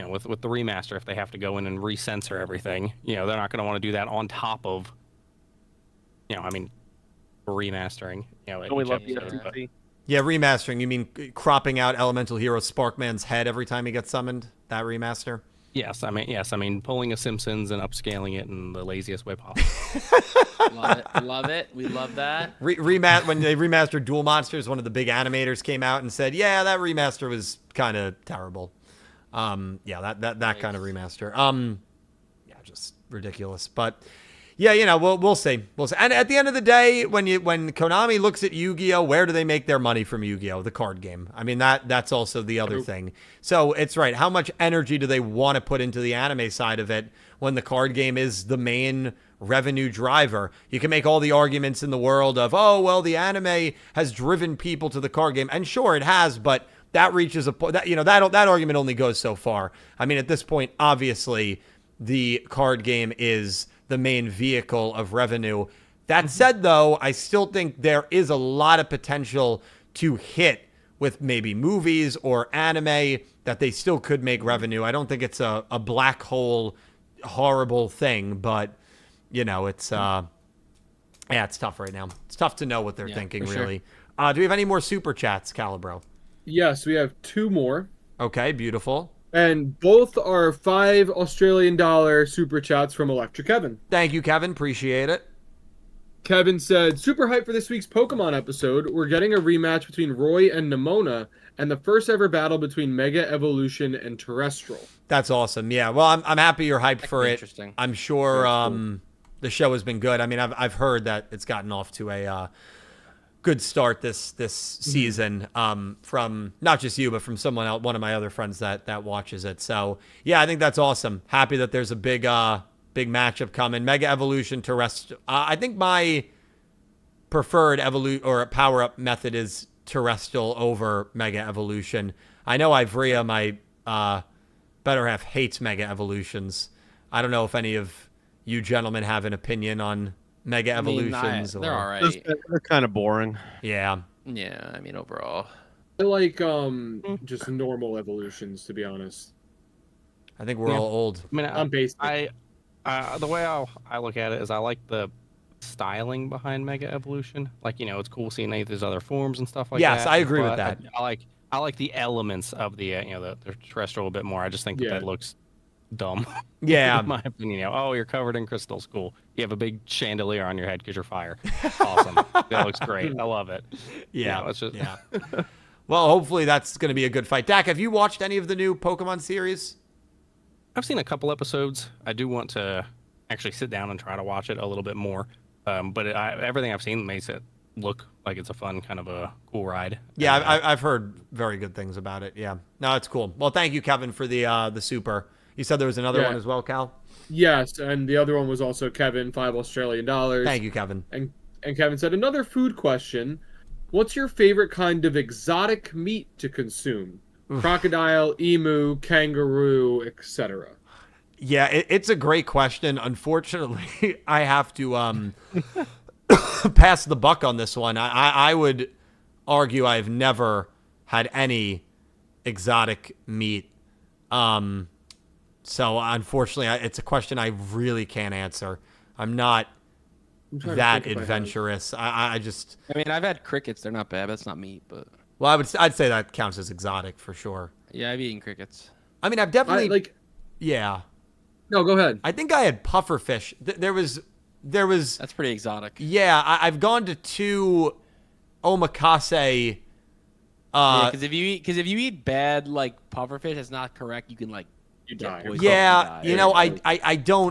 right. with the remaster, if they have to go in and recensor everything, they're not going to want to do that on top of, remastering. Don't we each love the episode, but- FTC? Yeah, remastering. You mean cropping out Elemental Hero Sparkman's head every time he gets summoned? That remaster? Yes, I mean pulling a Simpsons and upscaling it in the laziest way possible. Love it. We love that. When they remastered Duel Monsters, one of the big animators came out and said, "Yeah, that remaster was kind of terrible." Yeah, that kind of remaster. Yeah, just ridiculous. But yeah, we'll see. We'll see. And at the end of the day, when Konami looks at Yu-Gi-Oh, where do they make their money from Yu-Gi-Oh? The card game. I mean, that's also the other thing. So it's right. How much energy do they want to put into the anime side of it when the card game is the main revenue driver? You can make all the arguments in the world of, oh, well, the anime has driven people to the card game. And sure, it has, but that reaches a point that argument only goes so far. I mean, at this point, obviously, the card game is the main vehicle of revenue. That said, though, I still think there is a lot of potential to hit with maybe movies or anime that they still could make revenue. I don't think it's a black hole horrible thing, but it's it's tough right now. It's tough to know what they're thinking, for sure. really. Do we have any more super chats, Calibro? Yes, we have 2 more. Okay, beautiful. And both are $5 Australian super chats from Electric Kevin. Thank you, Kevin. Appreciate it. Kevin said, super hype for this week's Pokemon episode. We're getting a rematch between Roy and Nimona, and the first ever battle between Mega Evolution and Terrestrial. That's awesome. Yeah, well, I'm happy you're hyped for it. Interesting. I'm sure Cool. the show has been good. I mean, I've heard that it's gotten off to a good start this season from not just you, but from someone else, one of my other friends that watches it. So yeah, I think that's awesome. Happy that there's a big matchup coming. Mega Evolution Terrestrial. I think my preferred power up method is Terrestrial over Mega Evolution. I know Ivrea, my better half, hates Mega Evolutions. I don't know if any of you gentlemen have an opinion on Mega Evolutions. They're all right. They're kind of boring. Yeah. Yeah, I mean overall. I like just normal evolutions, to be honest. I think we're all old. I mean, I'm basic. the way I look at it is I like the styling behind Mega Evolution. Like, it's cool seeing any of these other forms and stuff like that. Yes, I agree with that. I like the elements of the the terrestrial a bit more. I just think that looks dumb. Yeah. In my opinion. Oh, you're covered in crystals. Cool. You have a big chandelier on your head because you're fire. Awesome. That looks great. I love it. Yeah. It's just... Yeah. Well, hopefully that's going to be a good fight. Dak, have you watched any of the new Pokemon series? I've seen a couple episodes. I do want to actually sit down and try to watch it a little bit more. But everything I've seen makes it look like it's a fun, kind of a cool ride. Yeah, And, I've heard very good things about it. Yeah. No, it's cool. Well, thank you, Kevin, for the super. You said there was another one as well, Cal? Yes, and the other one was also Kevin, $5 Australian. Thank you, Kevin. And Kevin said, another food question. What's your favorite kind of exotic meat to consume? Crocodile, emu, kangaroo, etc. Yeah, it's a great question. Unfortunately, I have to pass the buck on this one. I would argue I've never had any exotic meat. So unfortunately, it's a question I really can't answer. I'm not that adventurous. I just. I mean, I've had crickets. They're not bad. That's not meat, but. Well, I'd say that counts as exotic for sure. Yeah, I've eaten crickets. I mean, I've definitely Yeah. Yeah. No, go ahead. I think I had pufferfish. There was. That's pretty exotic. Yeah, I've gone to 2 omakase. Because if you eat bad pufferfish, it's not correct. You can You die. Yeah,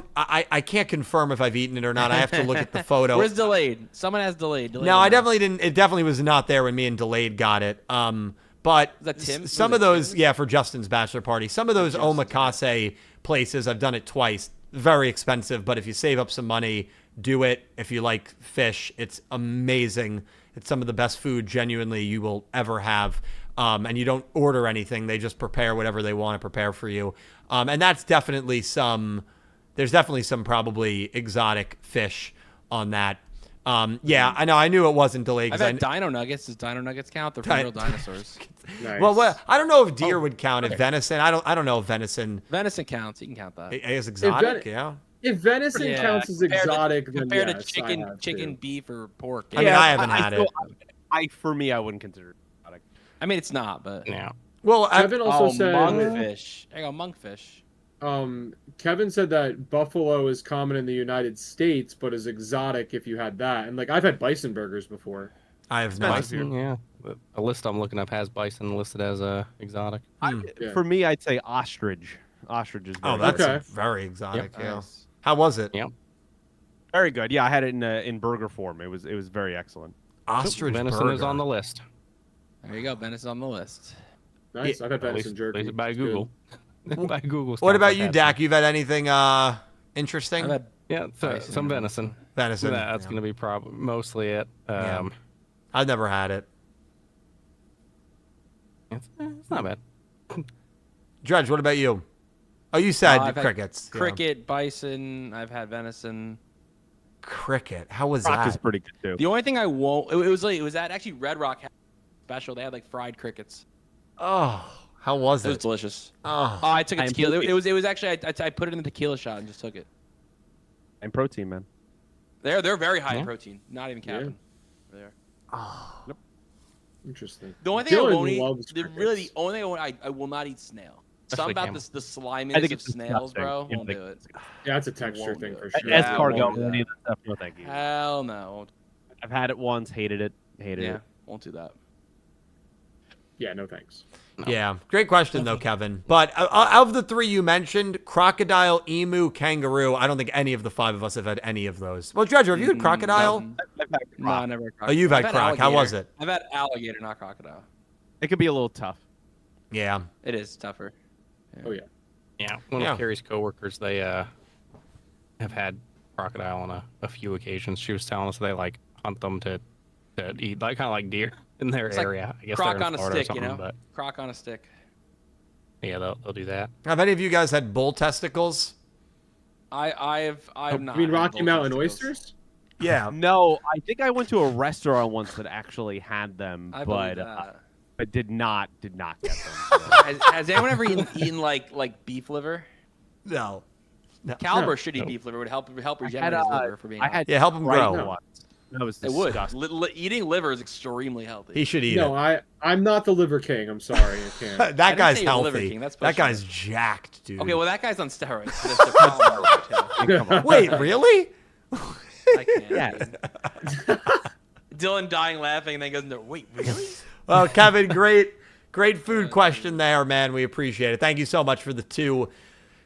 I can't confirm if I've eaten it or not. I have to look at the photo. Where's delayed? Someone has delayed. No, I definitely didn't. It definitely was not there when me and Delayed got it. But Was that Tim? some of those, for Justin's bachelor party, some of those omakase places, I've done it twice. Very expensive, but if you save up some money, do it. If you like fish, it's amazing. It's some of the best food, genuinely, you will ever have. And you don't order anything. They just prepare whatever they want to prepare for you. And that's definitely there's definitely some probably exotic fish on that. Yeah, I know. I knew it wasn't delayed. I've had dino nuggets. Does dino nuggets count? They're from real dinosaurs. Nice. Well, I don't know if deer would count. If venison, I don't know if venison Venison counts. You can count that. is exotic. Yeah. If venison counts as exotic, then compared yes, to chicken, beef, or pork. I mean, I haven't had it. For me, I wouldn't consider it exotic. I mean, it's not, but Yeah. Well, Kevin also said monkfish. There you go, monkfish. Kevin said that buffalo is common in the United States, but is exotic if you had that. And I've had bison burgers before. I have not. Bison, yeah. The list I'm looking up has bison listed as exotic. Yeah. For me, I'd say ostrich. Ostrich is very That's Okay. very exotic. Yep. Yeah. Nice. How was it? Yeah. very good. Yeah, I had it in burger form. It was very excellent. Ostrich venison burger. is on the list. There you go. Venison on the list. Nice. I've had At venison jerky. least by It's Google. By Google. What stuff about like you, that. Dak? You've had anything interesting? I've had Yeah, some venison. Venison. That's yeah. going to be mostly it. Yeah. I've never had it. It's not bad. Dredge, what about you? Oh, you said I've had crickets. Yeah. cricket, bison. I've had venison. Cricket. How was Rock that? is pretty good too. The only thing I won't. It was at actually Red Rock. special. They had like fried crickets. Oh, how was It was it? delicious. Oh, Oh, I took a I'm tequila. hungry. It was actually I put it in the tequila shot and just took it. And protein, man. They're very high in Yeah. protein. Not even capping. There. Interesting. The only thing I Dylan won't eat, loves the crickets. only thing I will not eat snail. Something Especially about camel. the I sliminess think of it's snails, disgusting. bro. Yeah, Won't like- do it. Yeah, it's a texture Won't thing do for it. sure. Yeah, Escargot, won't do any that. of that stuff, no thank you. Hell no. I've had it once, hated it. Yeah, won't do that. Yeah, no thanks. yeah. Great question, though, Kevin. But of the three you mentioned, crocodile, emu, kangaroo, I don't think any of the five of us have had any of those. Well, Dredger, have you had crocodile? Nothing. I've had No, croc. I never had Oh, crocodile. you've had I've croc. How was alligator. it? I've had alligator, not crocodile. It could be a little tough. Yeah. It is tougher. Oh yeah. Yeah, one Yeah. of Carrie's coworkers, they have had crocodile on a few occasions. She was telling us they like hunt them to eat, like kind of like deer in their It's like area. I guess Croc they're in on a Florida or stick, you something, know? But Croc on a stick. yeah, they'll do that. Have any of you guys had bull testicles? I've You not. mean had Rocky bull Mountain testicles. oysters? Yeah. No, I think I went to a restaurant once that actually had them, I believe but that. I did not get them. Has anyone ever eaten like beef liver? No. Caliber should eat beef liver. Would help regenerate his liver. For being honest. Yeah, help him grow. once. That was It would. disgusting. Eating liver is extremely healthy. He should eat No, I'm not the liver king. I'm sorry, I can't. it. That didn't guy's say you're Liver healthy. King, that's That guy's pushing jacked, dude. Okay, well that guy's on steroids. So that's the problem there, too. Come on. Wait, really? I can't. Yeah. Dylan dying laughing and then goes into wait, really? Well, Kevin, great food question there, man. We appreciate it. Thank you so much for the 2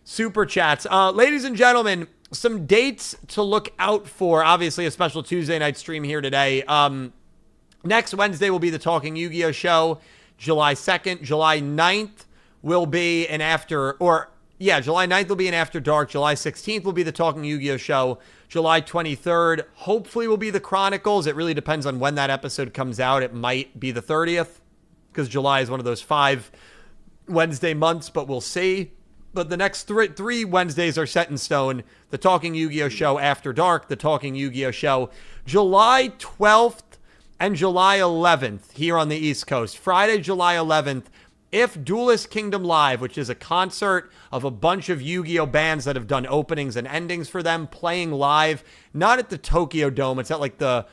super chats. Ladies and gentlemen, some dates to look out for. Obviously, a special Tuesday night stream here today. Next Wednesday will be the Talking Yu-Gi-Oh! Show. July 2nd. July 9th will be an after, July 9th will be an After Dark. July 16th will be the Talking Yu-Gi-Oh! Show. July 23rd, hopefully, will be the Chronicles. It really depends on when that episode comes out. It might be the 30th, because July is one of those 5 Wednesday months, but we'll see. But the next three Wednesdays are set in stone. The Talking Yu-Gi-Oh! Show After Dark, the Talking Yu-Gi-Oh! Show July 12th and July 11th here on the East Coast. Friday, July 11th, if Duelist Kingdom Live, which is a concert of a bunch of Yu-Gi-Oh! Bands that have done openings and endings for them, playing live, not at the Tokyo Dome, it's at like the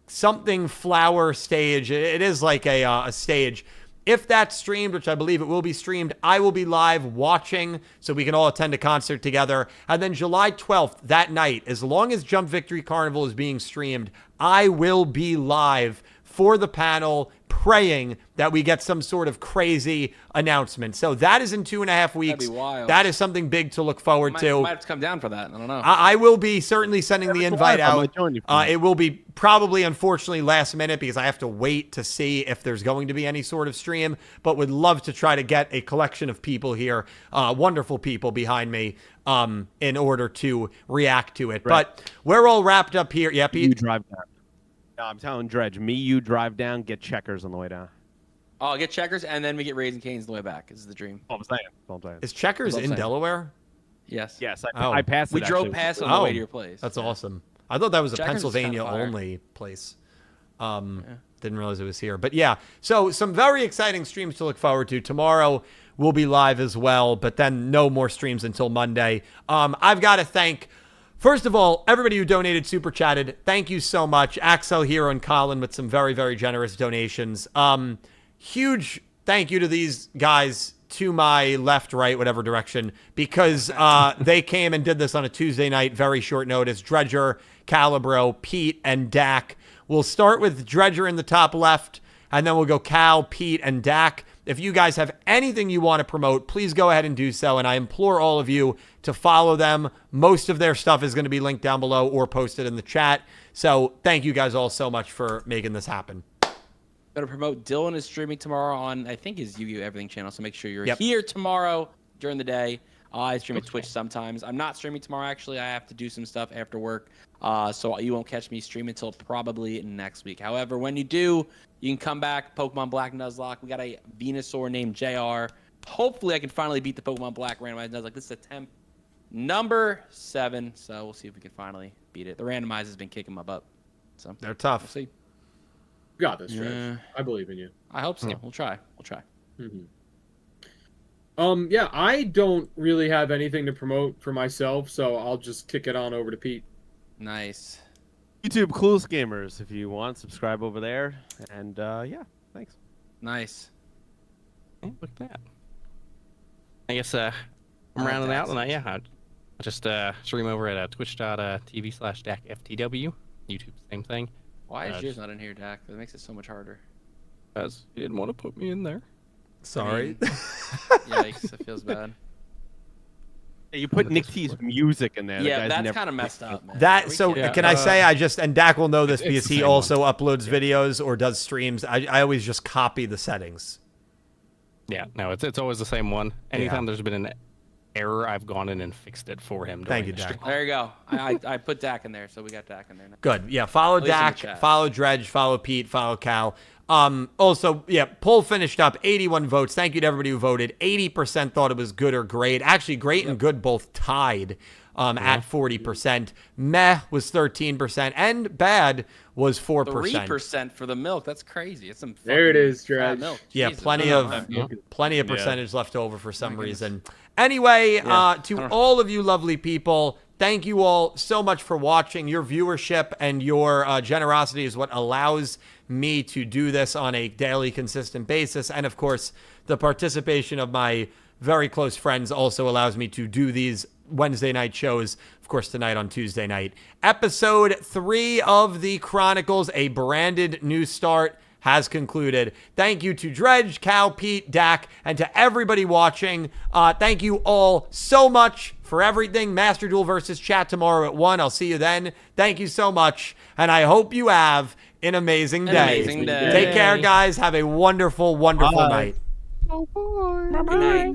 something flower stage. It is like a stage. If that's streamed, which I believe it will be streamed, I will be live watching so we can all attend a concert together. And then July 12th, that night, as long as Jump Victory Carnival is being streamed, I will be live for the panel, praying that we get some sort of crazy announcement. So that is in 2.5 weeks. That'd be wild. That is something big to look forward to. Might have to come down for that. I don't know. I will be certainly sending the invite I out. might join you for that. It will be probably, unfortunately, last minute because I have to wait to see if there's going to be any sort of stream, but would love to try to get a collection of people here, wonderful people behind me, in order to react to it. Right. But we're all wrapped up here. Yeah, You Pete? drive down. No, I'm telling Dredge, you drive down, get checkers on the way down. I'll get checkers and then we get Raising Cane's the way back. This is the dream. All I'm saying. All I'm saying. Is Checkers That's what in I'm saying. Delaware? Yes. Yes, Oh. I passed it. We drove actually. past it on the Oh, way to your place. That's awesome. I thought that was a Checkers is kinda Pennsylvania fire. only place. Didn't realize it was here. But yeah, so some very exciting streams to look forward to. Tomorrow we'll be live as well, but then no more streams until Monday. I've got to thank, first of all, everybody who donated, super chatted. Thank you so much. Axel, Hero, and Colin with some very, very generous donations. Huge thank you to these guys to my left, right, whatever direction, because they came and did this on a Tuesday night, very short notice. Dredger, Calibro, Pete, and Dak. We'll start with Dredger in the top left, and then we'll go Cal, Pete, and Dak. If you guys have anything you want to promote, please go ahead and do so, and I implore all of you to follow them. Most of their stuff is going to be linked down below or posted in the chat. So thank you guys all so much for making this happen. Going to promote Dylan is streaming tomorrow on, I think, his Yu-Gi-Oh! Everything channel, so make sure you're Yep. here tomorrow during the day. I stream at Twitch sometimes. I'm not streaming tomorrow, actually. I have to do some stuff after work, so you won't catch me stream until probably next week. However, when you do, you can come back, Pokemon Black Nuzlocke. We got a Venusaur named JR. Hopefully, I can finally beat the Pokemon Black randomized Nuzlocke. This is attempt number 7, so we'll see if we can finally beat it. The randomizer has been kicking my butt, so They're we'll tough. see. Got this, Dredge. Yeah. I believe in you. I hope so. We'll try. We'll try. Yeah, I don't really have anything to promote for myself, so I'll just kick it on over to Pete. Nice. YouTube Clueless Gamers, if you want, subscribe over there. And yeah, thanks. Nice. Oh, look at that. I guess I'm rounding out tonight. Yeah, I just stream over at twitch.tv/DACFTW. YouTube, same thing. Why is yours not in here, Dak? That makes it so much harder. Because you didn't want to put me in there. Sorry. Yikes, it feels bad. Hey, you put Nick T's music in there. Yeah, the guy's that's never... kind of messed up, man. Can I say and Dak will know this because the he same also uploads videos or does streams. I always just copy the settings. Yeah, no, it's always the same one. Anytime there's been an error, I've gone in and fixed it for him. Thank you, during the Dak. There you go. I put Dak in there, so we got Dak in there now. Good. Yeah, follow least in the Dak, chat. follow Dredge, follow Pete, follow Cal. Also, yeah, poll finished up, 81 votes. Thank you to everybody who voted. 80% thought it was good or great. Actually, great and good both tied at 40%. Meh was 13%, and bad was 4%. 3% for the milk. That's crazy. It's some There it fucking is, fat Dredge. milk. Yeah, Jesus. plenty of percentage left over for some reason. Anyway, to all of you lovely people, thank you all so much for watching. Your viewership and your generosity is what allows me to do this on a daily, consistent basis. And of course, the participation of my very close friends also allows me to do these Wednesday night shows, of course, tonight on Tuesday night. Episode 3 of the Chronicles, a branded new start, has concluded. Thank you to Dredge, Cal, Pete, Dak, and to everybody watching. Thank you all so much for everything. Master Duel versus Chat tomorrow at 1. I'll see you then. Thank you so much, and I hope you have an amazing day. Amazing day. Take care, guys. Have a wonderful, wonderful night. Good night.